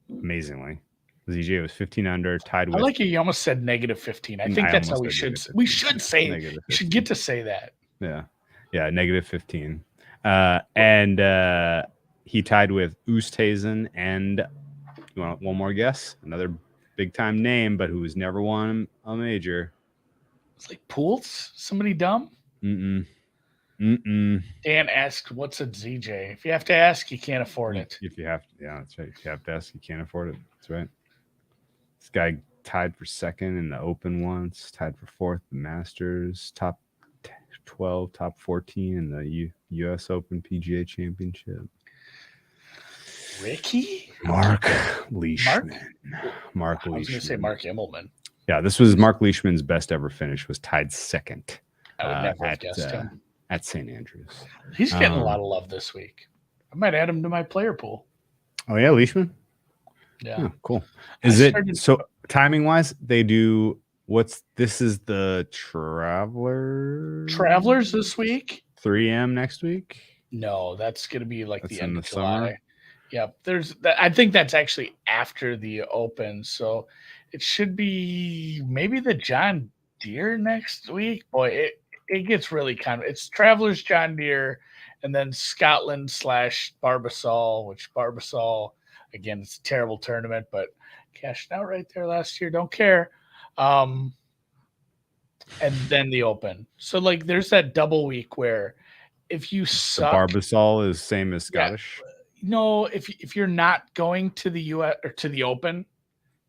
Amazingly. ZJ was 15 under, tied with. I like it. You almost said negative 15. I think that's how we should. We should say. You should get to say that. Yeah, negative 15. And he tied with Oosthuizen and, you want one more guess? Another big-time name, but who's never won a major. It's like Pools? Somebody dumb? Dan asked, what's a ZJ? If you have to ask, you can't afford it. If you have to, that's right. If you have to ask, you can't afford it. That's right. This guy tied for 2nd in the Open once, tied for 4th the Masters, top 12, top 14 in the U.S. Open PGA Championship. Ricky? Mark Leishman. Mark Leishman. I was going to say Mark Immelman. Yeah, this was Mark Leishman's best ever finish, was tied 2nd I would never have guessed him. At St. Andrews. He's getting a lot of love this week. I might add him to my player pool. Oh, yeah, Leishman? Yeah. Oh, cool. So timing-wise, they do... this is the Travelers this week? 3M next week? No, that's going to be like that's the end in of the July. Summer? Yeah, I think that's actually after the Open. So it should be maybe the John Deere next week. Boy, it gets really it's Travelers, John Deere, and then Scotland / Barbasol, which Barbasol, again, it's a terrible tournament, but cashed out right there last year. Don't care. And then the Open. So like there's that double week where if you suck, the Barbasol is same as Scottish. No, if you're not going to the US or to the Open,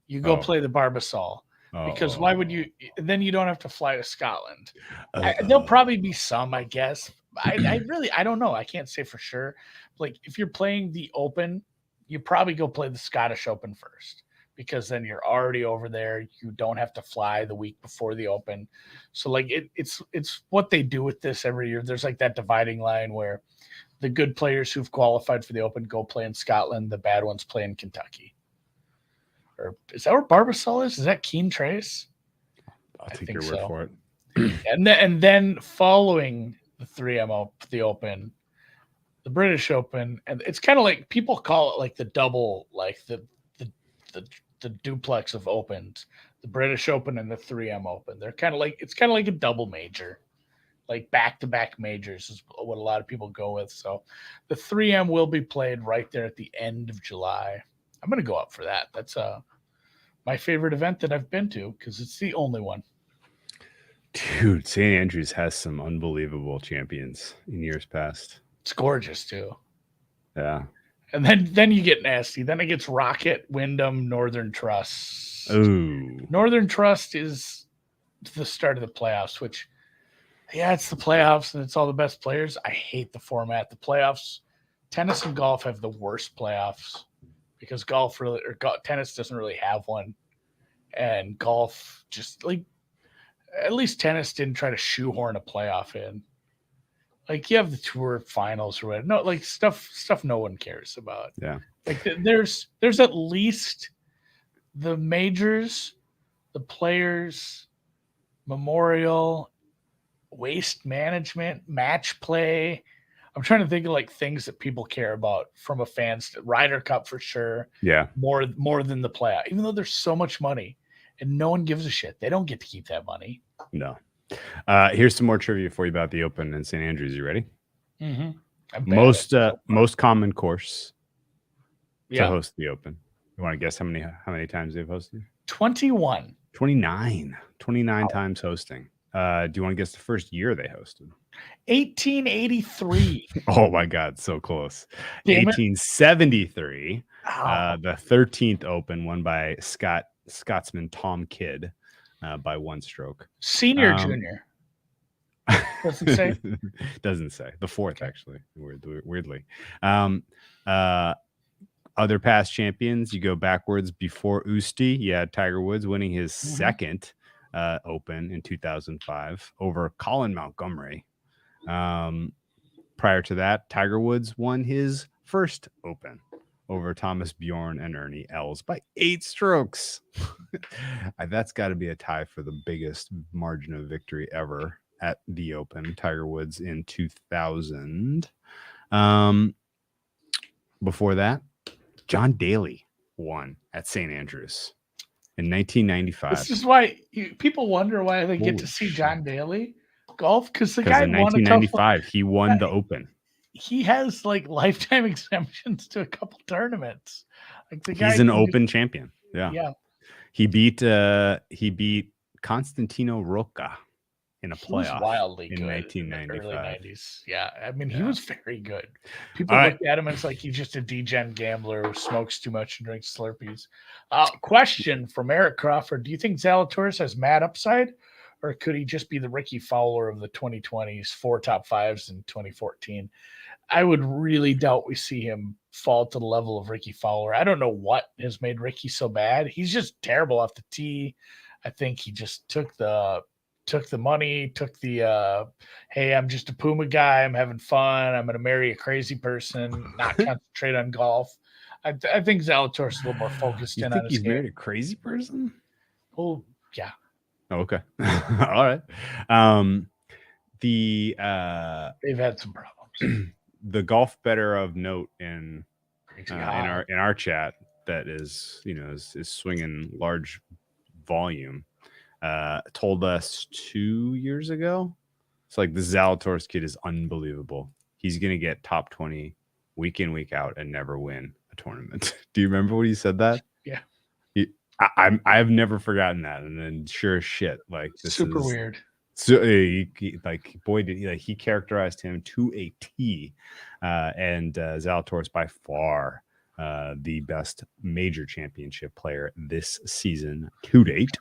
you go play the Barbasol. Because why would you? Then you don't have to fly to Scotland. There'll probably be some, I guess. I don't know. I can't say for sure. Like if you're playing the Open, you probably go play the Scottish Open first, because then you're already over there. You don't have to fly the week before the Open. So like it's what they do with this every year. There's like that dividing line where the good players who've qualified for the Open go play in Scotland. The bad ones play in Kentucky. Or is that where Barbasol is? Is that Keen Trace? I'll take your word for it. And then following the 3M the Open, the British Open, and it's kind of like people call it like the double, like the duplex of opens, the British Open and the 3M Open. They're kind of like a double major, like back-to-back majors is what a lot of people go with. So the 3M will be played right there at the end of July. I'm going to go up for that. That's my favorite event that I've been to because it's the only one. Dude, St. Andrews has some unbelievable champions in years past. It's gorgeous too. Yeah. And then you get nasty. Then it gets Rocket, Wyndham, Northern Trust. Ooh. Northern Trust is the start of the playoffs, which, yeah, it's the playoffs and it's all the best players. I hate the format. The playoffs, tennis and golf have the worst playoffs because tennis doesn't really have one. And golf just at least tennis didn't try to shoehorn a playoff in. Like you have the tour finals or whatever. No, like stuff no one cares about. Yeah. Like there's at least the majors, the players, memorial, waste management, match play. I'm trying to think of like things that people care about from a fan's Ryder Cup for sure. Yeah. More than the playoff, even though there's so much money and no one gives a shit. They don't get to keep that money. No. Here's some more trivia for you about the Open in St. Andrews. You ready? Mm-hmm. Most common course to host the Open. You want to guess how many times they've hosted? 21. 29 times hosting. Do you want to guess the first year they hosted? 1883. Oh my God, so close. 1873. The 13th Open, won by Scotsman Tom Kidd. By one stroke. Senior, junior. Doesn't say. Doesn't say. The fourth, actually. Weirdly. Other past champions, you go backwards before Usti. You had Tiger Woods winning his second Open in 2005 over Colin Montgomery. Prior to that, Tiger Woods won his first Open over Thomas Bjorn and Ernie Els by 8 strokes. That's got to be a tie for the biggest margin of victory ever at the Open. Tiger Woods in 2000. Before that, John Daly won at St. Andrews in 1995. This is why people wonder why they get to see John Daly golf, because the guy in 1995 he won the Open. He has like lifetime exemptions to a couple tournaments. Like he's an Open champion. Yeah. He beat Constantino Rocca in a playoff wildly in good 1995. In the early 90s. Yeah, I mean he was very good. People look at him and it's like he's just a degen gambler who smokes too much and drinks Slurpees. Question from Eric Crawford: do you think Zalatoris has mad upside, or could he just be the Ricky Fowler of the 2020s, 4 top 5s in 2014? I would really doubt we see him fall to the level of Ricky Fowler. I don't know what has made Ricky so bad. He's just terrible off the tee. I think he just took the money, took the hey, I'm just a Puma guy. I'm having fun. I'm going to marry a crazy person, not concentrate on golf. I think Zalatoris is a little more focused in on his he's game. married a crazy person? Oh, yeah. Oh, okay. All right. They've had some problems. The golf better of note in our chat that is swinging large volume told us 2 years ago. It's like the Zalatoris kid is unbelievable. He's gonna get top 20 week in, week out and never win a tournament. Do you remember when he said that? Yeah. I've never forgotten that. And then sure as shit, like this super is weird. So he characterized him to a T, and Zalatoris by far the best major championship player this season to date.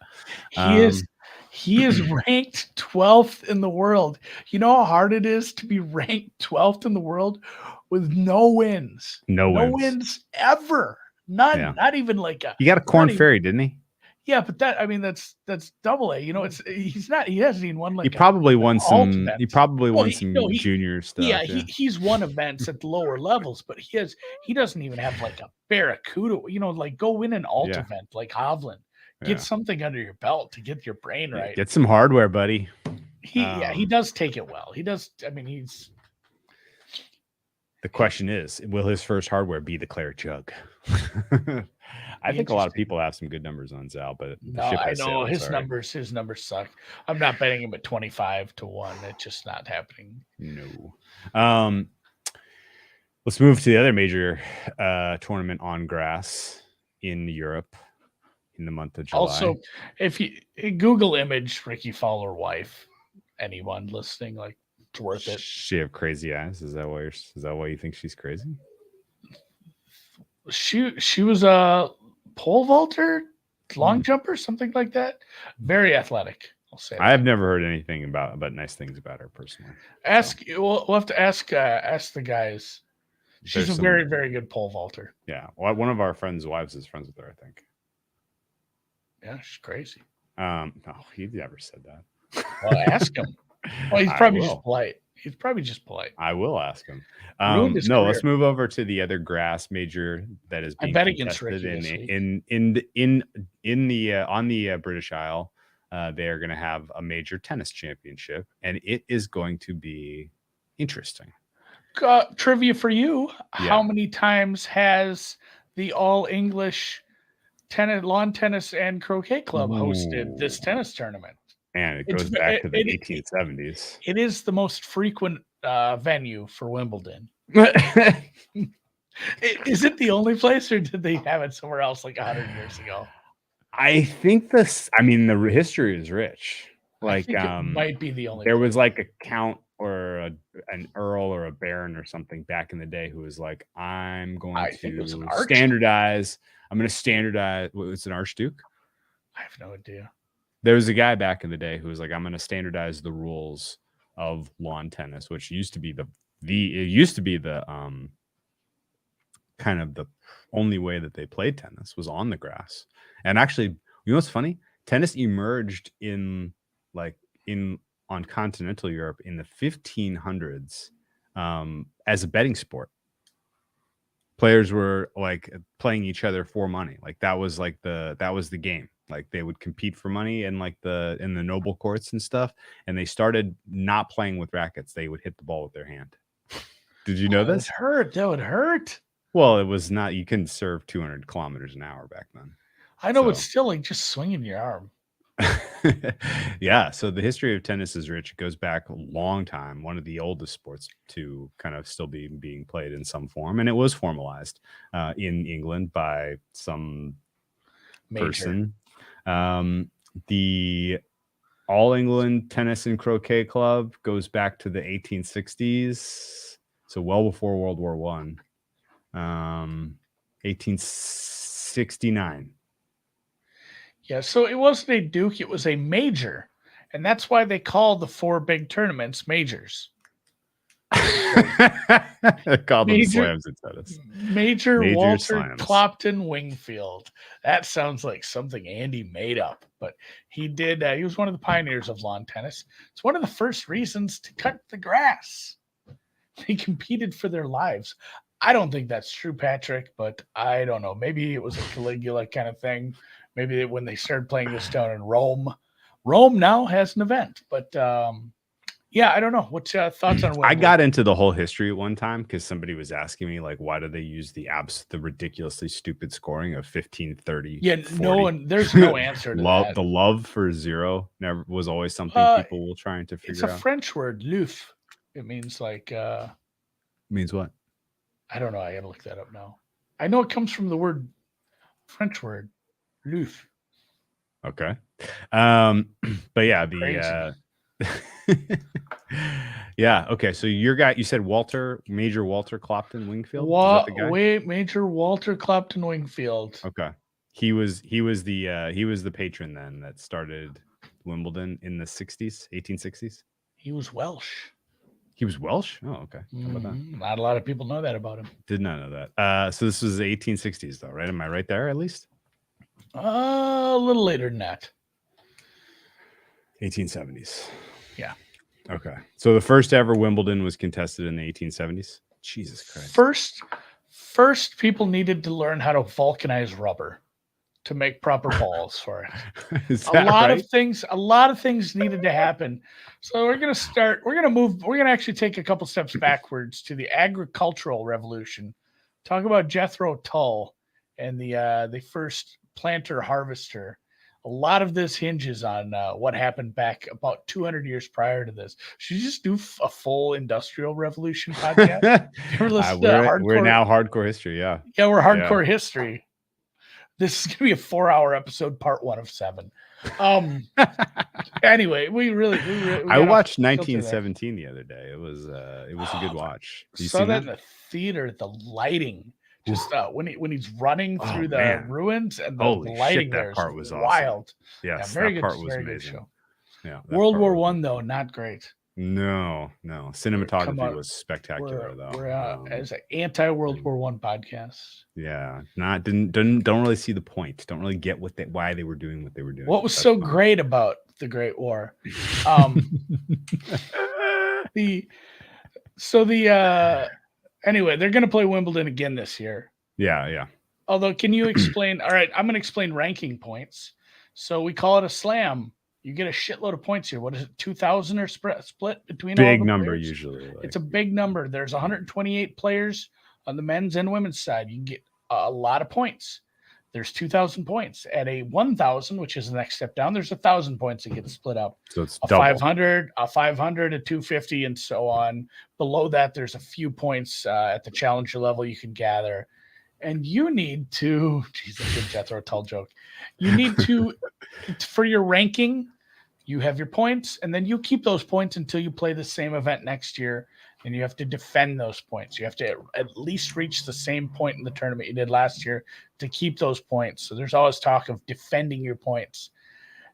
He is ranked 12th in the world. You know how hard it is to be ranked 12th in the world with no wins. No wins ever. None. Yeah. Not even like a. He got a Corn Ferry, didn't he? Yeah, but that's double A. You know, he hasn't even won like. He probably won some. He probably won some junior stuff. Yeah, he's won events at the lower levels, but he doesn't even have like a Barracuda. You know, like go win an alt event like Hovland. Get something under your belt to get your brain right. Get some hardware, buddy. He does take it well. He does. I mean, he's. The question is, will his first hardware be the Claret jug? I think a lot of people have some good numbers on Zal, but I know his numbers suck. I'm not betting him at 25-1. It's just not happening. No. Let's move to the other major tournament on grass in Europe in the month of July. Also, if you Google image Ricky Fowler wife, anyone listening, like, it's worth it. She have crazy eyes. Is that why you think she's crazy? She was a pole vaulter, long jumper, something like that. Very athletic. I'll say. I have never heard anything about nice things about her personally. We'll have to ask the guys. She's a very, very good pole vaulter. Yeah. Well, one of our friends' wives is friends with her, I think. Yeah, she's crazy. No, he never said that. Well, ask him. Well, he's probably just polite. He's probably just polite. I will ask him. No, let's move over to the other grass major that is being contested on the British Isle. They are going to have a major tennis championship, and it is going to be interesting. Trivia for you: How many times has the All English Lawn Tennis and Croquet Club hosted this tennis tournament? And it goes back to the 1870s. It is the most frequent venue for Wimbledon. Is it the only place, or did they have it somewhere else like 100 years ago? I think the history is rich. Like, it might be the only. There was like a count or an earl or a baron or something back in the day who was like, I'm going to standardize. It's an archduke. I have no idea. There was a guy back in the day who was like, I'm going to standardize the rules of lawn tennis, which used to be the kind of the only way that they played tennis was on the grass. And actually, you know what's funny? Tennis emerged on continental Europe in the 1500s as a betting sport. Players were like playing each other for money. Like that was the game. Like they would compete for money in the noble courts and stuff. And they started not playing with rackets. They would hit the ball with their hand. Did you know this? That would hurt. Well, it was not, you couldn't serve 200 kilometers an hour back then. I know, but still, like, just swinging your arm. Yeah. So the history of tennis is rich. It goes back a long time. One of the oldest sports to kind of still be being played in some form. And it was formalized in England by some person. The All England Tennis and Croquet Club goes back to the 1860s. So well before World War I. 1869. Yeah, so it wasn't a Duke, it was a major. And that's why they call the four big tournaments majors. Call them slams in tennis. Major Walter slams. Clopton Wingfield. That sounds like something Andy made up, but he did. He was one of the pioneers of lawn tennis. It's one of the first reasons to cut the grass. They competed for their lives. I don't think that's true, Patrick, but I don't know. Maybe it was a Caligula kind of thing. Maybe when they started playing this down in Rome now has an event. But yeah, I don't know. What's thoughts on Wimbledon? I got into the whole history at one time because somebody was asking me, like, why do they use the ridiculously stupid scoring of 15, 30, Yeah, 40? There's no answer to that. The love for zero never was always something people were trying to figure out. It's a French word, louf. It means like... means what? I don't know. I got to look that up now. I know it comes from the French word, louf. Okay. But yeah, yeah. Okay. So you said Major Walter Clopton Wingfield. Major Walter Clopton Wingfield. Okay. He was the patron then that started Wimbledon in the 1860s. He was Welsh. He was Welsh? Oh, okay. How about that? Not a lot of people know that about him. Did not know that. So this was the 1860s though, right? Am I right there at least? A little later than that. 1870s. Yeah. Okay. So the first ever Wimbledon was contested in the 1870s. Jesus Christ. First people needed to learn how to vulcanize rubber. to make proper balls for it. Is A that lot right? a lot of things needed to happen. So we're going to actually take a couple steps backwards to the agricultural revolution. Talk about Jethro Tull and the first planter harvester. A lot of this hinges on what happened back about 200 years prior to this. Should you just do a full industrial revolution podcast? You ever listen to We're now hardcore history. Yeah. Yeah, we're hardcore history. This is gonna be a 4-hour episode, part 1 of 7. Anyway, we I watched 1917 the other day. It was a good watch. You saw that in the theater. The lighting, just when he's running through the ruins, and the lighting there is wild. Awesome. Yes, very that good, part was very amazing. good show. Yeah, World War I though, not great. No, cinematography was spectacular though. We're as an anti-World War I podcast. Yeah, don't really see the point. Don't really get why they were doing what they were doing. What was so great about the Great War? Anyway, they're going to play Wimbledon again this year. Yeah. Although, can you explain? All right, I'm going to explain ranking points. So we call it a slam. You get a shitload of points here. What is it, 2,000 or split between all the number players? Usually. It's a big number. There's 128 players on the men's and women's side. You can get a lot of points. There's 2,000 points. At a 1,000, which is the next step down, there's 1,000 points that get split up. So it's a 500, a 500, a 250, and so on. Below that, there's a few points at the challenger level you can gather. And you need to, geez, that's a good Jethro Tull joke. You need to, for your ranking, you have your points, and then you keep those points until you play the same event next year, and you have to defend those points. You have to at least reach the same point in the tournament you did last year to keep those points. So there's always talk of defending your points.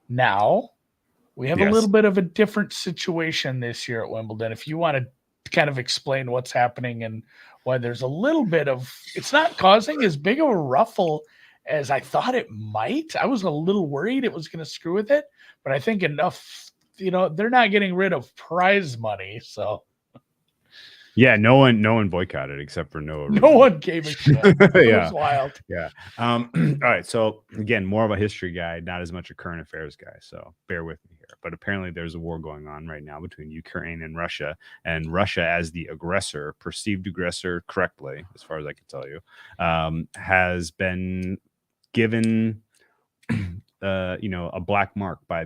Now, we have a little bit of a different situation this year at Wimbledon. If you want to kind of explain what's happening and why there's a little bit of, it's not causing as big of a ruffle as I thought it might. I was a little worried it was going to screw with it, but I think enough, they're not getting rid of prize money. So yeah, no one boycotted except for Noah. No one gave a shit. It was wild. Yeah. All right. So again, more of a history guy, not as much a current affairs guy. So bear with me here. But apparently there's a war going on right now between Ukraine and Russia as the aggressor, perceived aggressor correctly, as far as I can tell you, has been given, a black mark by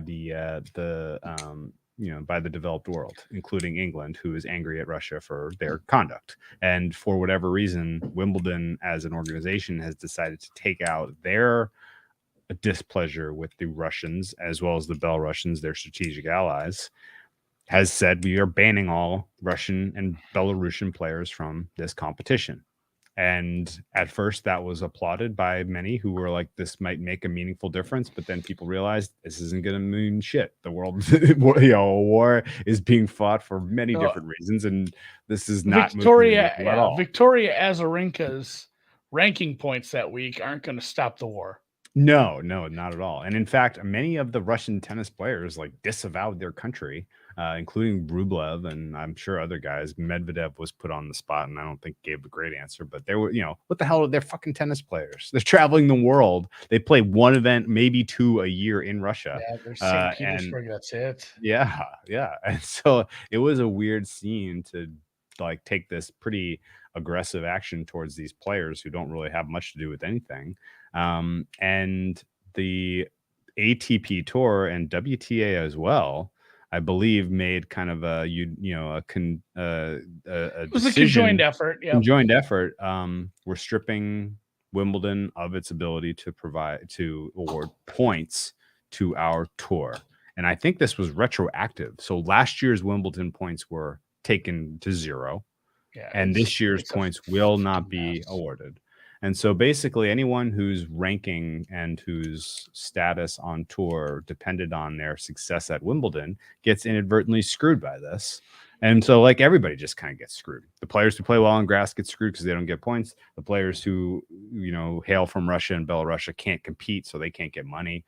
by the developed world, including England, who is angry at Russia for their conduct. And for whatever reason, Wimbledon as an organization has decided to take out their displeasure with the Russians, as well as the Belarusians, their strategic allies, has said we are banning all Russian and Belarusian players from this competition. And at first that was applauded by many who were like, this might make a meaningful difference. But then people realized this isn't going to mean shit. The world, war is being fought for many different reasons. And this is not Victoria Azarenka's ranking points that week aren't going to stop the war. No, not at all. And in fact, many of the Russian tennis players disavowed their country, including Rublev, and I'm sure other guys. Medvedev was put on the spot, and I don't think gave a great answer. But they were, what the hell are they? Fucking tennis players. They're traveling the world. They play one event, maybe two a year in Russia. Yeah, there's St. Petersburg. That's it. Yeah. And so it was a weird scene to take this pretty aggressive action towards these players who don't really have much to do with anything. And the ATP Tour and WTA as well, I believe, made kind of a it was a conjoined effort. Yeah, conjoined effort. We're stripping Wimbledon of its ability to award points to our tour, and I think this was retroactive. So last year's Wimbledon points were taken to zero, and this year's points will not be awarded. And so basically anyone whose ranking and whose status on tour depended on their success at Wimbledon gets inadvertently screwed by this. And so everybody just kind of gets screwed. The players who play well on grass get screwed because they don't get points. The players who, hail from Russia and Belarus can't compete, so they can't get money.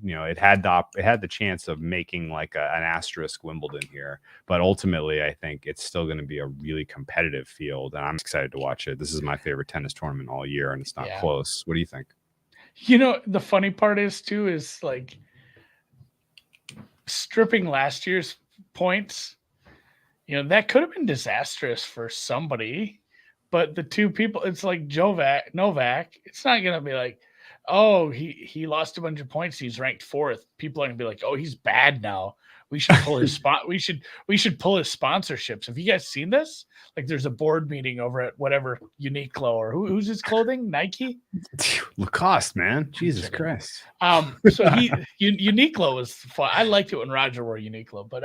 It had the chance of making an asterisk Wimbledon here, but ultimately I think it's still going to be a really competitive field, and I'm excited to watch it. This is my favorite tennis tournament all year, and it's not close. What do you think? The funny part is like stripping last year's points. That could have been disastrous for somebody, but the two people, it's like Novak. It's not gonna be like, oh, he lost a bunch of points. He's ranked 4th. People are gonna be like, oh, he's bad now. We should pull his spot. We should pull his sponsorships. Have you guys seen this? Like, there's a board meeting over at whatever Uniqlo or who's his clothing? Nike, Lacoste, man. Jesus Christ. So Uniqlo is fun. I liked it when Roger wore Uniqlo, but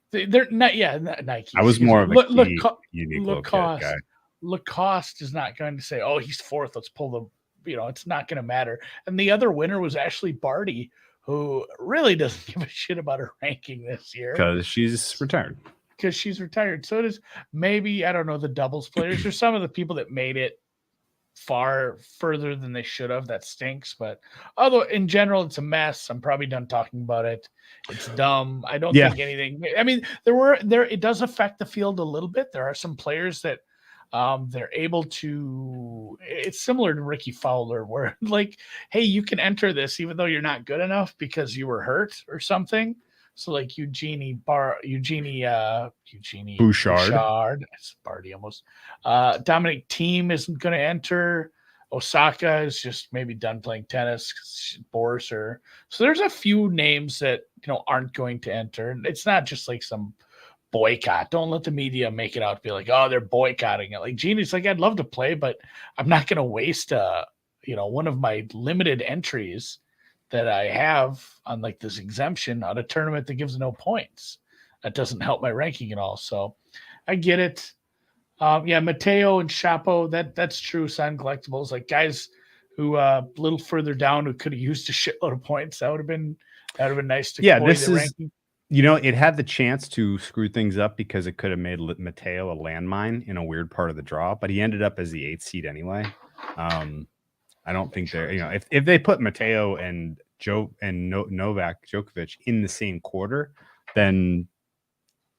they're not. Yeah, Nike. I was more of a Uniqlo guy. Lacoste is not going to say, "Oh, he's 4th. Let's pull the." It's not going to matter. And the other winner was Ashley Barty, who really doesn't give a shit about her ranking this year because she's retired. So it is maybe, I don't know, the doubles players or some of the people that made it far further than they should have. That stinks. But although in general it's a mess, I'm probably done talking about it. It's dumb. I don't think anything. I mean, it does affect the field a little bit. There are some players that they're able to. It's similar to Ricky Fowler, where like, hey, you can enter this even though you're not good enough because you were hurt or something. So like Eugenie Bouchard. It's Barty almost. Dominic Thiem isn't going to enter. Osaka is just maybe done playing tennis. Boris or so. There's a few names that aren't going to enter. It's not just like some boycott. Don't let the media make it out to be like, oh, they're boycotting it. Like Genie's like, I'd love to play, but I'm not going to waste one of my limited entries that I have on like this exemption on a tournament that gives no points. That doesn't help my ranking at all. So I get it. Mateo and Chapo, that's true. Sign collectibles, like guys who a little further down who could have used a shitload of points. That would have been nice to this is ranking. It had the chance to screw things up because it could have made Mateo a landmine in a weird part of the draw, but he ended up as the 8th seed anyway. I don't think they're, if they put Mateo and Novak Djokovic in the same quarter, then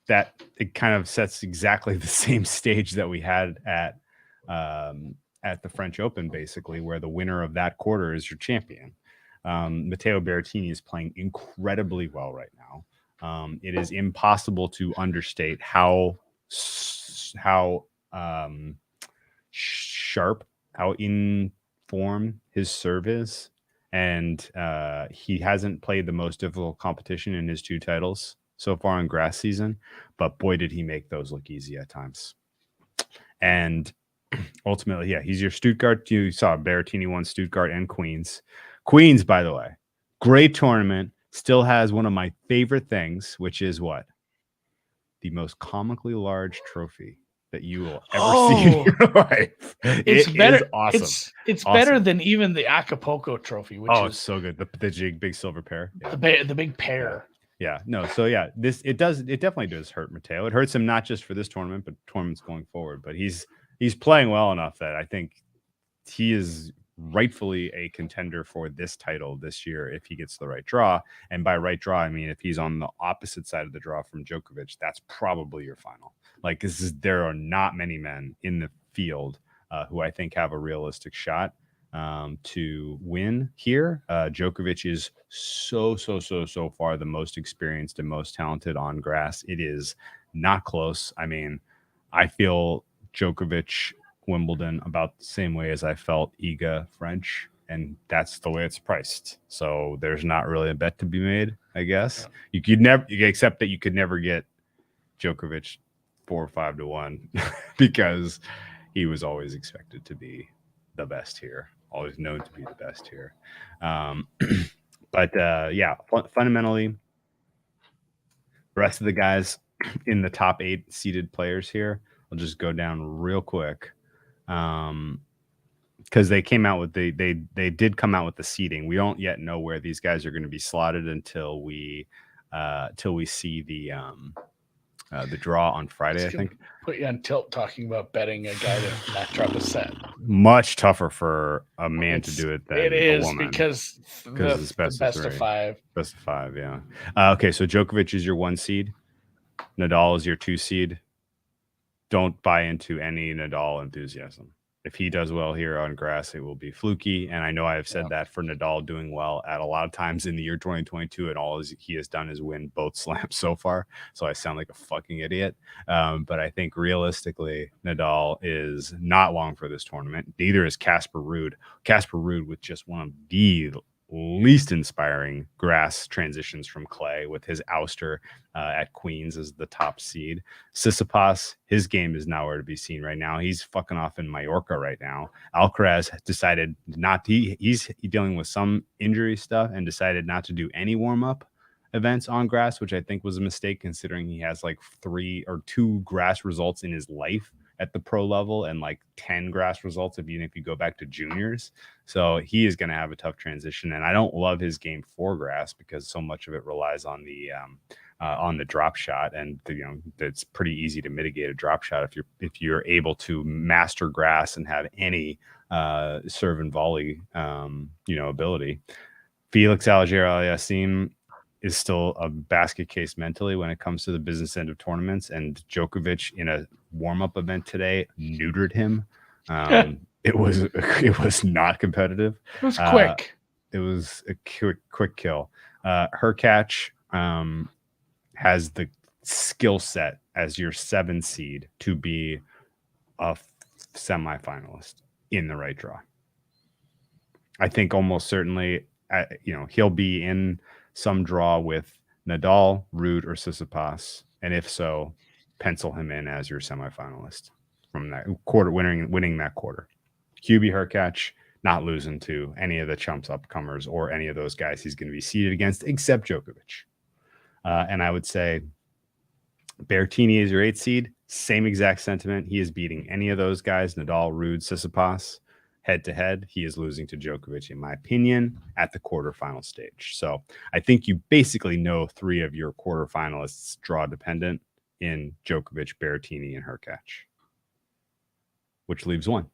that it kind of sets exactly the same stage that we had at the French Open, basically, where the winner of that quarter is your champion. Matteo Berrettini is playing incredibly well right now. It is impossible to understate how sharp, how in form his serve is, and he hasn't played the most difficult competition in his 2 titles so far in grass season, but boy did he make those look easy at times. And ultimately, he's your Stuttgart. You saw Berrettini won Stuttgart and Queens, by the way, great tournament. Still has one of my favorite things, which is what? The most comically large trophy that you will ever see in your life. It's better. Is awesome. It's awesome. Better than even the Acapulco trophy, which is it's so good. The big silver pair. Yeah. The big pair. Yeah. No. So it definitely does hurt Mateo. It hurts him not just for this tournament, but tournaments going forward. But he's playing well enough that I think he is rightfully a contender for this title this year if he gets the right draw. And by right draw, I mean if he's on the opposite side of the draw from Djokovic, that's probably your final. Like there are not many men in the field who I think have a realistic shot to win here. Djokovic is so far the most experienced and most talented on grass. It is not close. I mean, I feel Djokovic Wimbledon about the same way as I felt Iga French, and that's the way it's priced. So there's not really a bet to be made, I guess. Yeah. Except that you could never get Djokovic 4 or 5 to 1 because he was always expected to be the best here, always known to be the best here. Fundamentally, the rest of the guys in the top 8 seeded players here, I'll just go down real quick. Because they came out with they did come out with the seeding. We don't yet know where these guys are going to be slotted until we see the draw on Friday. I think put you on tilt talking about betting a guy to not drop a set. Much tougher for a man to do it than a woman. because it's best of 5. Best of 5, yeah. Okay, so Djokovic is your 1 seed. Nadal is your 2 seed. Don't buy into any Nadal enthusiasm. if he does well here on grass, it will be fluky. And I know I have said that for Nadal doing well at a lot of times in the year 2022, and all he has done is win both slams so far. So I sound like a fucking idiot. But I think realistically, Nadal is not long for this tournament. Neither is Casper Ruud. Casper Ruud with just one of the least inspiring grass transitions from clay with his ouster at Queens as the top seed. Tsitsipas, his game is nowhere to be seen right now. He's fucking off in Mallorca right now. Alcaraz decided he's dealing with some injury stuff and decided not to do any warm-up events on grass, which I think was a mistake considering he has like 3 or 2 grass results in his life at the pro level and like 10 grass results even if you go back to juniors. So he is going to have a tough transition, and I don't love his game for grass because so much of it relies on the drop shot, and it's pretty easy to mitigate a drop shot if you're able to master grass and have any serve and volley ability. Felix Auger-Aliassime is still a basket case mentally when it comes to the business end of tournaments, and Djokovic in a warm-up event today neutered him. It was not competitive. It was quick. It was a quick kill. Hurkacz has the skill set as your 7 seed to be a semifinalist in the right draw. I think almost certainly, he'll be in some draw with Nadal, Ruud, or Tsitsipas, and if so, pencil him in as your semifinalist from that quarter, winning that quarter. Hubie Hurkacz not losing to any of the chumps upcomers or any of those guys he's going to be seeded against, except Djokovic. And I would say Berrettini is your 8th seed. Same exact sentiment. He is beating any of those guys, Nadal, Ruud, Tsitsipas. Head to head, he is losing to Djokovic, in my opinion, at the quarterfinal stage. So I think you basically know 3 of your quarterfinalists draw dependent in Djokovic, Berrettini, and Hurkacz, which leaves 1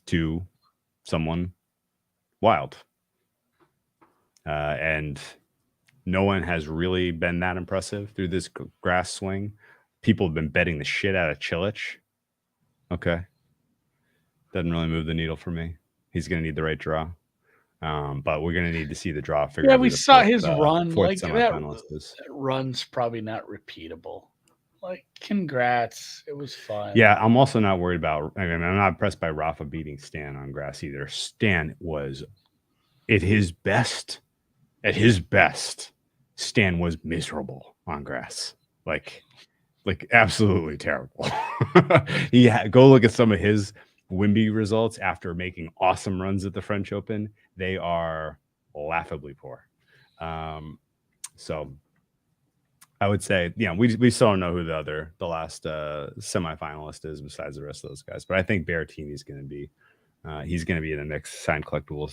to someone wild. And no one has really been that impressive through this grass swing. People have been betting the shit out of Cilic. Okay. Doesn't really move the needle for me. He's going to need the right draw. But we're going to need to see the draw. Yeah, we saw his run. Like that run's probably not repeatable. Like, congrats. It was fun. Yeah, I'm also not worried about, I'm not impressed by Rafa beating Stan on grass either. Stan was at his best. At his best, Stan was miserable on grass. Like absolutely terrible. Go look at some of his Wimby results after making awesome runs at the French Open. They are laughably poor. So I would say, we still don't know who the last semifinalist is besides the rest of those guys. But I think Berrettini's going to be he's going to be in the mix. Signed collectible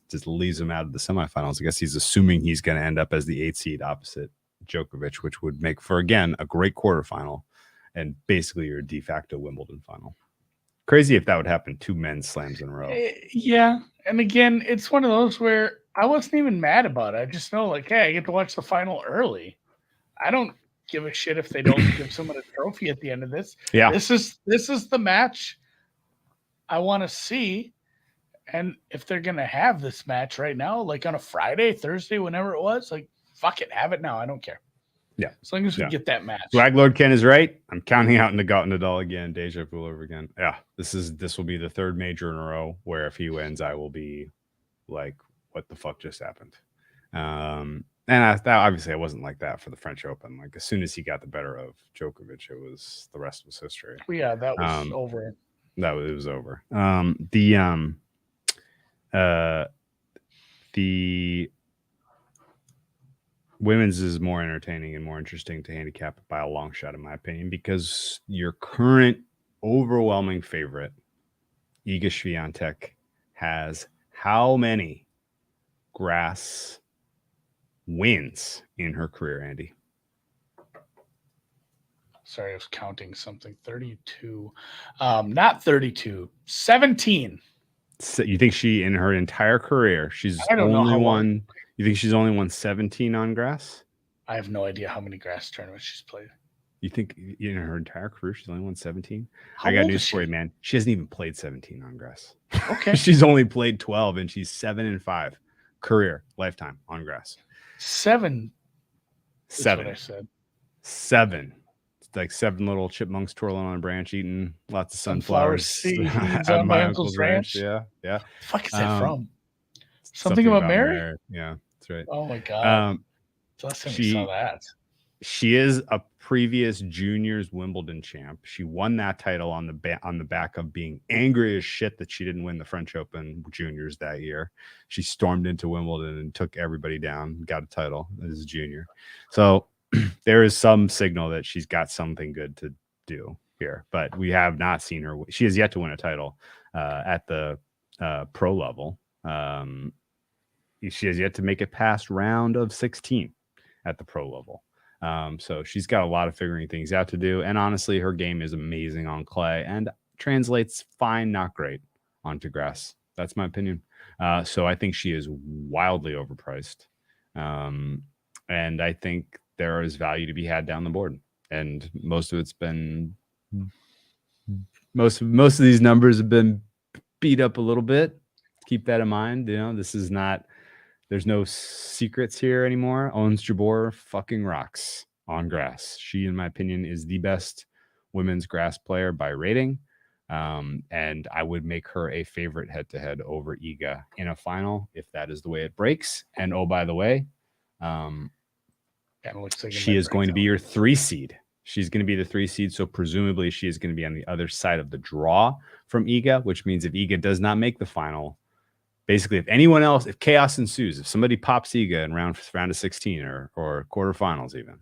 just leaves him out of the semifinals. I guess he's assuming he's going to end up as the 8th seed opposite Djokovic, which would make for, again, a great quarterfinal and basically your de facto Wimbledon final. Crazy if that would happen 2 men's slams in a row. Yeah. And again, it's one of those where I wasn't even mad about it. I just know, like, hey, I get to watch the final early. I don't give a shit if they don't give someone a trophy at the end of this. Yeah. This is the match I want to see. And if they're going to have this match right now, like on a Friday, Thursday, whenever it was, like, fuck it, have it now. I don't care. Yeah. As long as we get that match. Swag Lord Ken is right. I'm counting out Nadal again. Deja vu over again. Yeah. This will be the 3rd major in a row where if he wins, I will be like, what the fuck just happened? And that obviously I wasn't like that for the French Open. Like as soon as he got the better of Djokovic, the rest was history. Yeah, that was over. It was over. The women's is more entertaining and more interesting to handicap by a long shot, in my opinion, because your current overwhelming favorite, Iga Swiatek, has how many grass wins in her career, Andy? Sorry, I was counting something. 32. Not 32. 17. So you think she, in her entire career, she's only won... You think she's only won 17 on grass? I have no idea how many grass tournaments she's played. You think in her entire career she's only won 17? I got news for you, man. She hasn't even played 17 on grass. Okay. She's only played 12, and she's 7-5 career lifetime on grass. 7. That's what I said. 7. It's like 7 little chipmunks twirling on a branch, eating lots of sunflower seeds on my uncle's ranch. Yeah. What the fuck is that from? Something about Mary? Yeah, that's right. Oh my god. Last time we saw that. She is a previous juniors Wimbledon champ. She won that title on the back of being angry as shit that she didn't win the French Open juniors that year. She stormed into Wimbledon and took everybody down, got a title as a junior. So there is some signal that she's got something good to do here, but we have not seen her. She has yet to win a title at the pro level. She has yet to make it past round of 16 at the pro level. So she's got a lot of figuring things out to do. And honestly, her game is amazing on clay and translates fine, not great onto grass. That's my opinion. So I think she is wildly overpriced. And I think there is value to be had down the board. And most of it's been, most of these numbers have been beat up a little bit. Keep that in mind. You know, this is not, there's no secrets here anymore. Ons Jabeur fucking rocks on grass. She, in my opinion, is the best women's grass player by rating. And I would make her a favorite head-to-head over Iga in a final if that is the way it breaks. And oh, by the way, she is going to be your 3 seed. She's going to be the 3 seed. So presumably she is going to be on the other side of the draw from Iga, which means if Iga does not make the final, basically, if anyone else, if chaos ensues, if somebody pops Iga in round of 16 or quarterfinals even,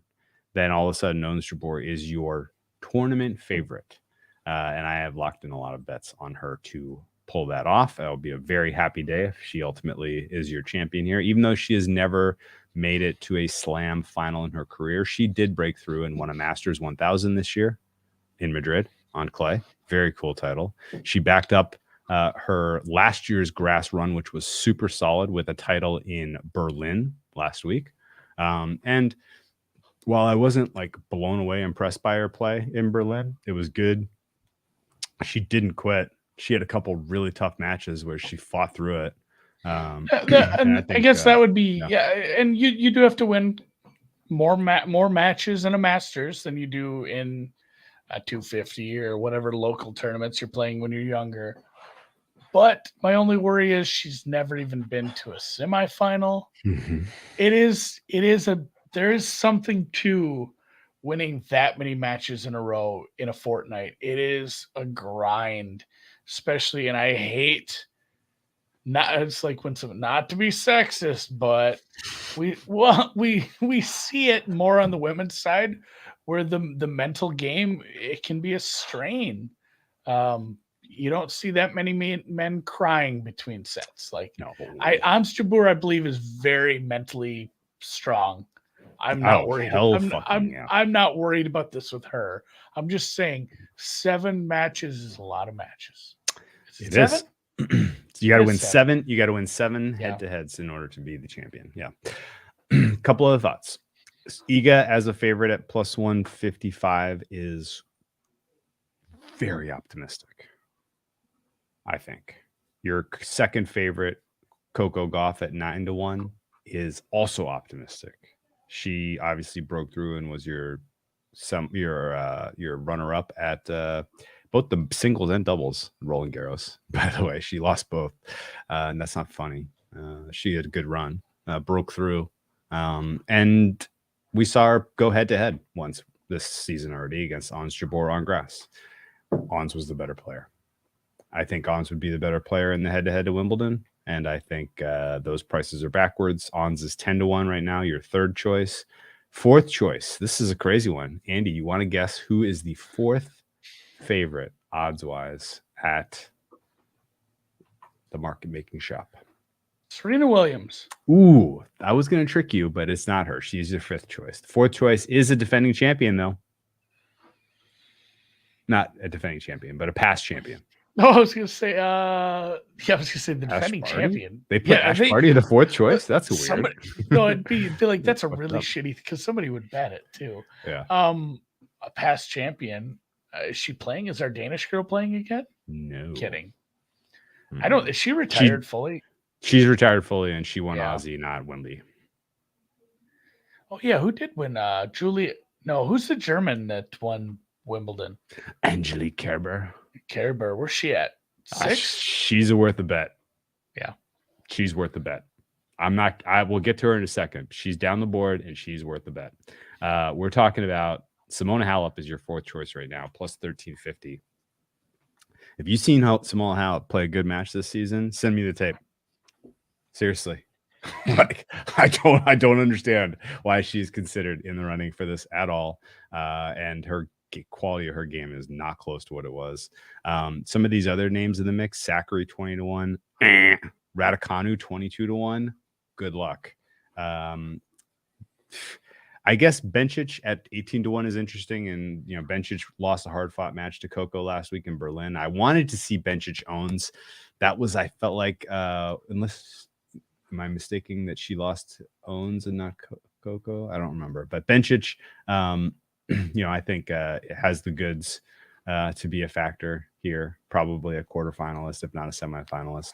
then all of a sudden Ons Jabeur is your tournament favorite. And I have locked in a lot of bets on her to pull that off. It'll be a very happy day if she ultimately is your champion here. Even though she has never made it to a slam final in her career, she did break through and won a Masters 1000 this year in Madrid on clay. Very cool title. She backed up her last year's grass run, which was super solid, with a title in Berlin last week. And while I wasn't like blown away impressed by her play in Berlin, it was good. She didn't quit. She had a couple really tough matches where she fought through it. I guess that would be, yeah. And you do have to win more matches in a Masters than you do in a 250 or whatever local tournaments you're playing when you're younger. But my only worry is she's never even been to a semifinal. Mm-hmm. There is something to winning that many matches in a row in a fortnight. It is a grind, especially, and I hate it's like when some, not to be sexist, but we see it more on the women's side where the mental game, it can be a strain. You don't see that many men crying between sets. Like, no, Ons Jabeur, I believe, is very mentally strong. I'm not worried. I'm not worried about this with her. I'm just saying 7 matches is a lot of matches. It is. You got to win 7. You got to win 7 head-to-heads in order to be the champion. Yeah. Couple of thoughts. Iga as a favorite at plus 155 is very optimistic. I think your second favorite, Coco Gauff at 9-1, is also optimistic. She obviously broke through and was your runner-up at both the singles and doubles Roland Garros. By the way, she lost both, and that's not funny. She had a good run, broke through, and we saw her go head-to-head once this season already against Ons Jabeur on grass. Ons was the better player. I think Ons would be the better player in the head-to-head to Wimbledon, and I think those prices are backwards. Ons is 10-1 right now, your third choice. Fourth choice, this is a crazy one. Andy, you want to guess who is the fourth favorite odds-wise at the market-making shop? Serena Williams. Ooh, I was going to trick you, but it's not her. She's your fifth choice. The fourth choice is a defending champion, though. Not a defending champion, but a past champion. No, I was going to say, the defending champion. They put Ash Barty the fourth choice? That's weird. No, it'd be like, that's a really shitty, because somebody would bet it too. Yeah. a past champion. Is she playing? Is our Danish girl playing again? No. Kidding. Mm-mm. I don't. Is she retired fully? She's retired fully, and she won Yeah. Aussie, not Wembley. Oh yeah, who did win? Julie. No, who's the German that won Wimbledon? Angelique Kerber. Kerber. Where's she at? 6? She's worth a bet. Yeah. She's worth a bet. I will get to her in a second. She's down the board and she's worth the bet. We're talking about Simona Halep is your fourth choice right now, plus 1350. If you've seen Simona Halep play a good match this season, send me the tape. Seriously. Like I don't understand why she's considered in the running for this at all. And her quality of her game is not close to what it was. Some of these other names in the mix, Zachary 20-1, Raducanu 22-1. Good luck. I guess Bencic at 18-1 is interesting, and Bencic lost a hard-fought match to Coco last week in Berlin. I wanted to see Bencic owns. That was, I felt like, unless am I mistaking that she lost owns and not Coco? I don't remember, but Bencic, I think has the goods to be a factor here. Probably a quarterfinalist, if not a semifinalist.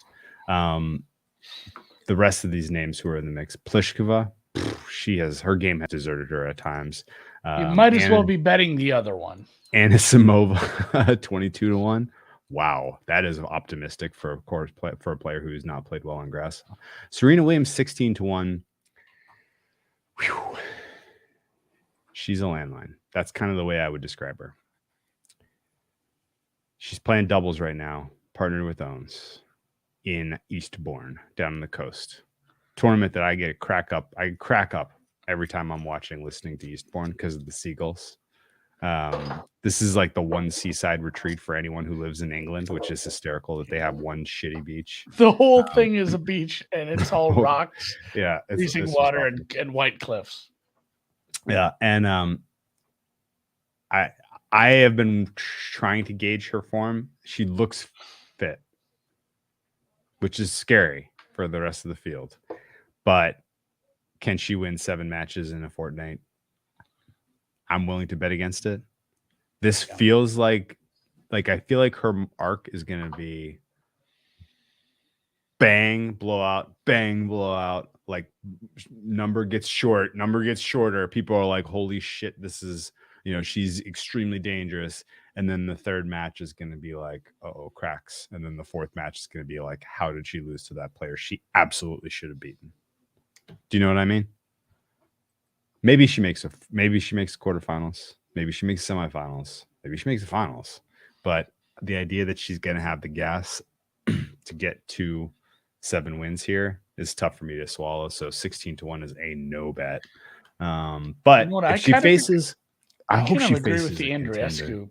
The rest of these names who are in the mix, Pliskova, her game has deserted her at times. You might as well be betting the other one. Anisimova, 22-1. Wow, that is optimistic for a player who's not played well on grass. Serena Williams, 16-1. Whew. She's a landmine. That's kind of the way I would describe her. She's playing doubles right now, partnered with Owens in Eastbourne down on the coast. Tournament that I crack up every time I'm listening to Eastbourne because of the seagulls. This is like the one seaside retreat for anyone who lives in England, which is hysterical that they have one shitty beach. The whole thing is a beach, and it's all rocks, freezing water, and white cliffs. Yeah, and I have been trying to gauge her form. She looks fit, which is scary for the rest of the field. But can she win 7 matches in a fortnight? I'm willing to bet against it. This feels like I feel like her arc is going to be bang, blowout, like number gets shorter. People are like, holy shit, this is, she's extremely dangerous. And then the third match is going to be like, uh-oh, cracks. And then the fourth match is going to be like, how did she lose to that player she absolutely should have beaten? Do you know what I mean? Maybe she makes quarterfinals. Maybe she makes semifinals. Maybe she makes the finals. But the idea that she's going to have the gas to get to 7 wins here is tough for me to swallow. So 16-1 is a no bet. But if she faces, I hope she faces with the Andreescu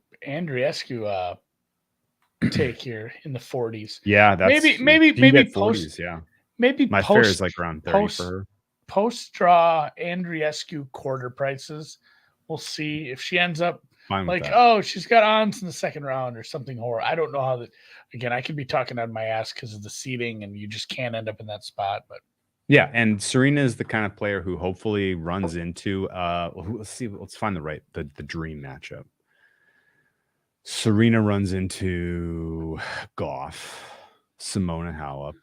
take here in the 40s. Yeah, that's maybe 40s. Yeah, maybe my fair is like around 30 for her. Post draw Andreescu quarter prices. We'll see if she ends up she's got odds in the second round or something horrible. I don't know how that. Again, I could be talking out of my ass because of the seeding, and you just can't end up in that spot. But yeah, and Serena is the kind of player who hopefully runs into. Let's find the dream matchup. Serena runs into Goff, Simona Halep,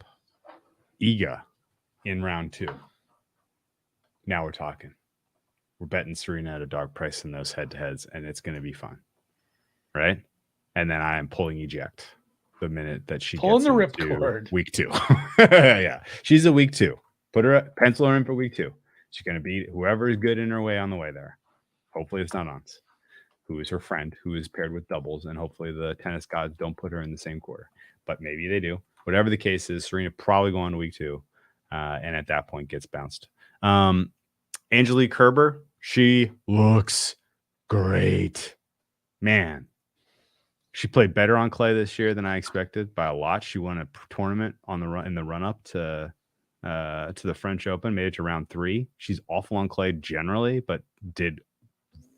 Iga in round 2. Now we're talking. We're betting Serena at a dog price in those head-to-heads, and it's going to be fun, right? And then I am pulling eject the minute that she pulling gets the ripcord. Week 2. Yeah, she's a week 2. Pencil her in for week 2. She's going to beat whoever is good in her way on the way there. Hopefully it's not Ons, who is her friend, who is paired with doubles, and hopefully the tennis gods don't put her in the same quarter. But maybe they do. Whatever the case is, Serena probably going to week 2, and at that point gets bounced. Angelique Kerber, she looks great. Man, she played better on clay this year than I expected by a lot. She won a tournament in the run up to the French Open, made it to round 3. She's awful on clay generally, but did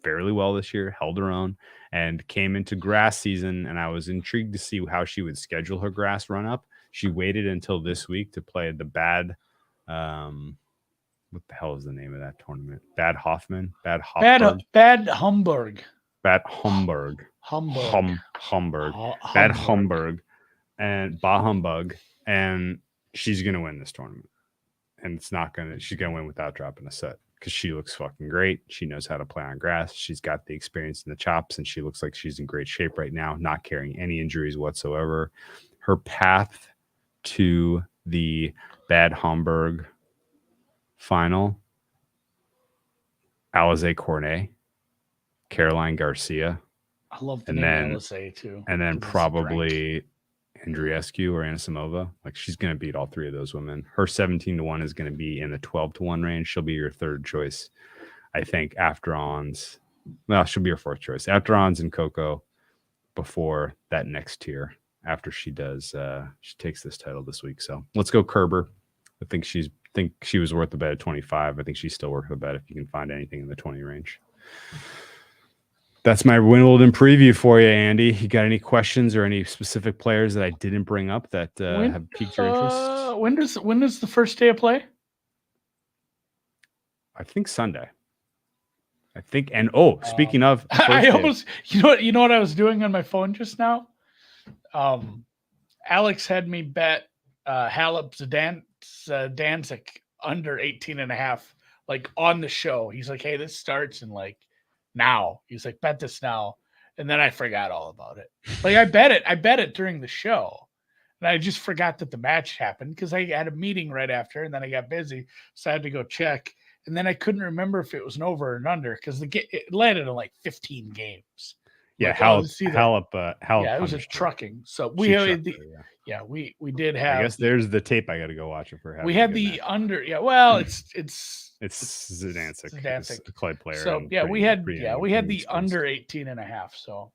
fairly well this year, held her own, and came into grass season. And I was intrigued to see how she would schedule her grass run up. She waited until this week to play the Bad. What the hell is the name of that tournament? Bad Hamburg. Bad Homburg. Homburg. Bad Homburg. And Bah Humbug. And she's going to win this tournament. And she's going to win without dropping a set because she looks fucking great. She knows how to play on grass. She's got the experience and the chops, and she looks like she's in great shape right now, not carrying any injuries whatsoever. Her path to the Bad Homburg final, Alizé Cornet, Caroline Garcia. I love the name Alizé too. And then probably Andreescu or Anisimova. Like, she's going to beat all three of those women. Her 17-1 is going to be in the 12-1 range. She'll be your third choice, I think, after Ons. Well, she'll be your fourth choice after Ons and Coco before that next tier. After she takes this title this week. So let's go Kerber. I think she was worth a bet at 25. I think she's still worth a bet if you can find anything in the 20 range. That's my Wimbledon preview for you, Andy. You got any questions or any specific players that I didn't bring up that have piqued your interest? When is the first day of play? I think Sunday. I think. And speaking of, you know what I was doing on my phone just now. Alex had me bet Halep Danzig under 18.5, like on the show. He's like, hey, this starts in like now. He's like, bet this now. And then I forgot all about it. Like I bet it during the show. And I just forgot that the match happened because I had a meeting right after and then I got busy. So I had to go check. And then I couldn't remember if it was an over or an under because it landed in like 15 games. Yeah, Halep. Yeah, it was a trucking. So we had we did have. I guess there's the tape I got to go watch it for. We had the under. Yeah, well, it's Zidansek. Zidansek, a clay player. So yeah, we had the under 18.5. So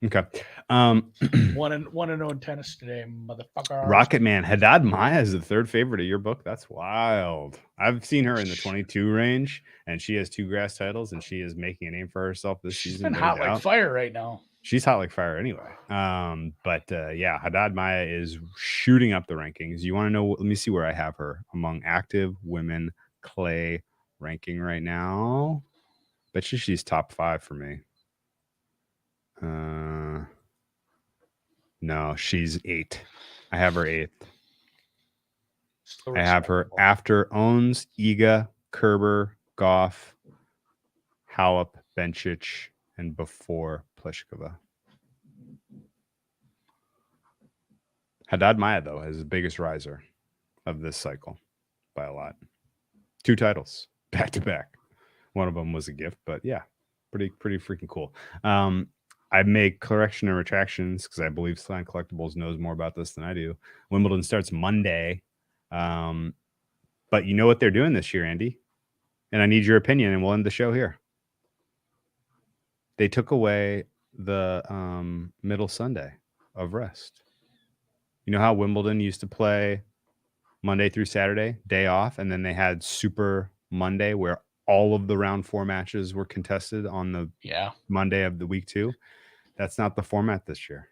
okay. 1-0 in tennis today, motherfucker. Rocket Man Haddad Maia is the third favorite of your book. That's wild. I've seen her in the 22 range, and she has 2 grass titles, and she is making a name for herself this season. She's been hot like fire right now. She's hot like fire anyway. Yeah, Haddad Maia is shooting up the rankings. You want to know? Let me see where I have her among active women clay ranking right now. Bet you she's top 5 for me. No, she's 8. I have her 8th. I have her after Ons, Iga, Kerber, Goff, Halep, Bencic, and before Pliskova. Haddad Maia, though, is the biggest riser of this cycle by a lot. 2 titles back to back. One of them was a gift, but yeah, pretty freaking cool. I make correction and retractions because I believe Slime Collectibles knows more about this than I do. Wimbledon starts Monday. But you know what they're doing this year, Andy? And I need your opinion, and we'll end the show here. They took away the middle Sunday of rest. You know how Wimbledon used to play Monday through Saturday, day off, and then they had Super Monday where all of the round 4 matches were contested on the Monday of the week 2. That's not the format this year.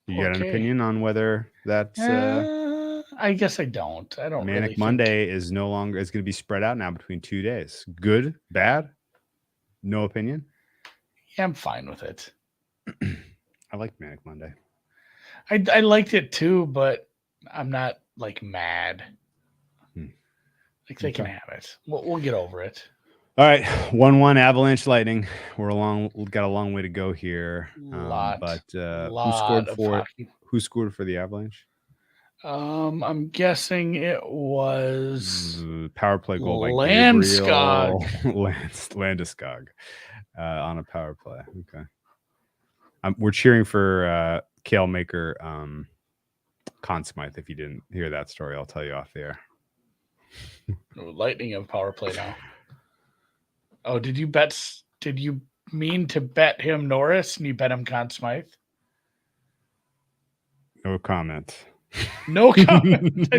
You got an opinion on whether that's I guess I don't. I don't. Manic really Monday is no longer. It's going to be spread out now between 2 days. Good, bad, no opinion. Yeah, I'm fine with it. I like Manic Monday. I liked it too, but I'm not like mad. Like they can have it. We'll get over it. All right, 1-1 Avalanche Lightning. We're got a long way to go here. Who scored for the Avalanche? I'm guessing it was power play goal by Landeskog. Landeskog on a power play. Okay. We're cheering for Kale Maker Conn Smythe. If you didn't hear that story, I'll tell you off the air. Lightning of power play now. Oh, did you mean to bet him Norris and you bet him Conn Smythe? No comment. No comment.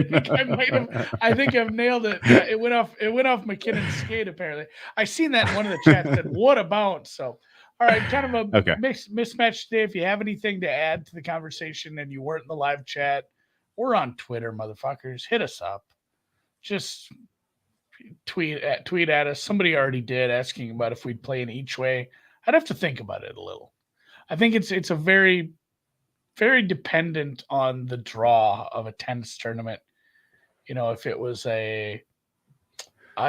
I think I've nailed it. It went off McKinnon's skate, apparently. I seen that in one of the chats that what about? So all right, kind of a mismatch today. If you have anything to add to the conversation and you weren't in the live chat, we're on Twitter, motherfuckers. Hit us up. Just tweet at us. Somebody already did, asking about if we'd play an each way. I'd have to think about it a little. I think it's a very, very dependent on the draw of a tennis tournament. If it was I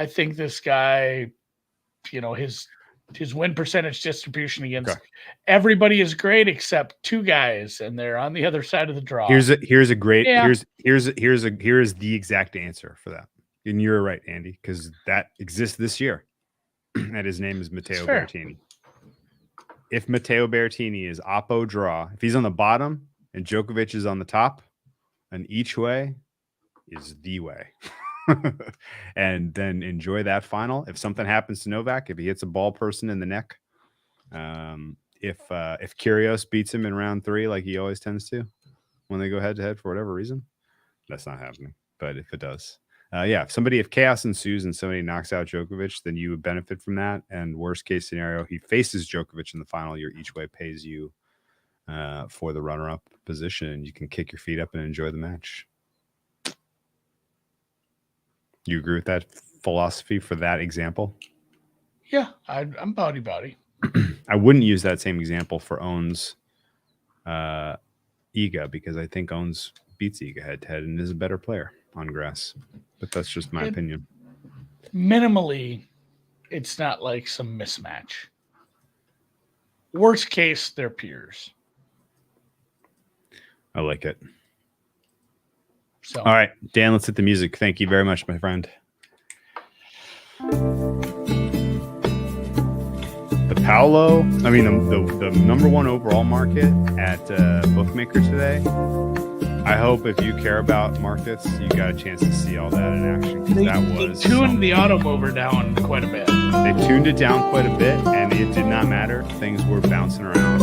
think this guy, his win percentage distribution against everybody is great except two guys, and they're on the other side of the draw. Here's the exact answer for that. And you're right, Andy, because that exists this year. And his name is Matteo Berrettini. If Matteo Berrettini is oppo draw, if he's on the bottom and Djokovic is on the top, an each way is the way. And then enjoy that final. If something happens to Novak, if he hits a ball person in the neck, if Kyrgios beats him in round 3 like he always tends to when they go head to head for whatever reason, that's not happening. But if it does, if chaos ensues and somebody knocks out Djokovic, then you would benefit from that. And worst case scenario, he faces Djokovic in the final. Your each way pays you for the runner-up position, and you can kick your feet up and enjoy the match. You agree with that philosophy for that example? Yeah, I'm bowdy. I wouldn't use that same example for Own's Iga, because I think Own's beats Iga head to head and is a better player on grass. But that's just my opinion. Minimally, it's not like some mismatch. Worst case, they're peers. I like it. So. All right, Dan, let's hit the music. Thank you very much, my friend. The number one overall market at Bookmaker today. I hope if you care about markets, you got a chance to see all that in action. They tuned the auto mover down quite a bit. They tuned it down quite a bit, and it did not matter. Things were bouncing around.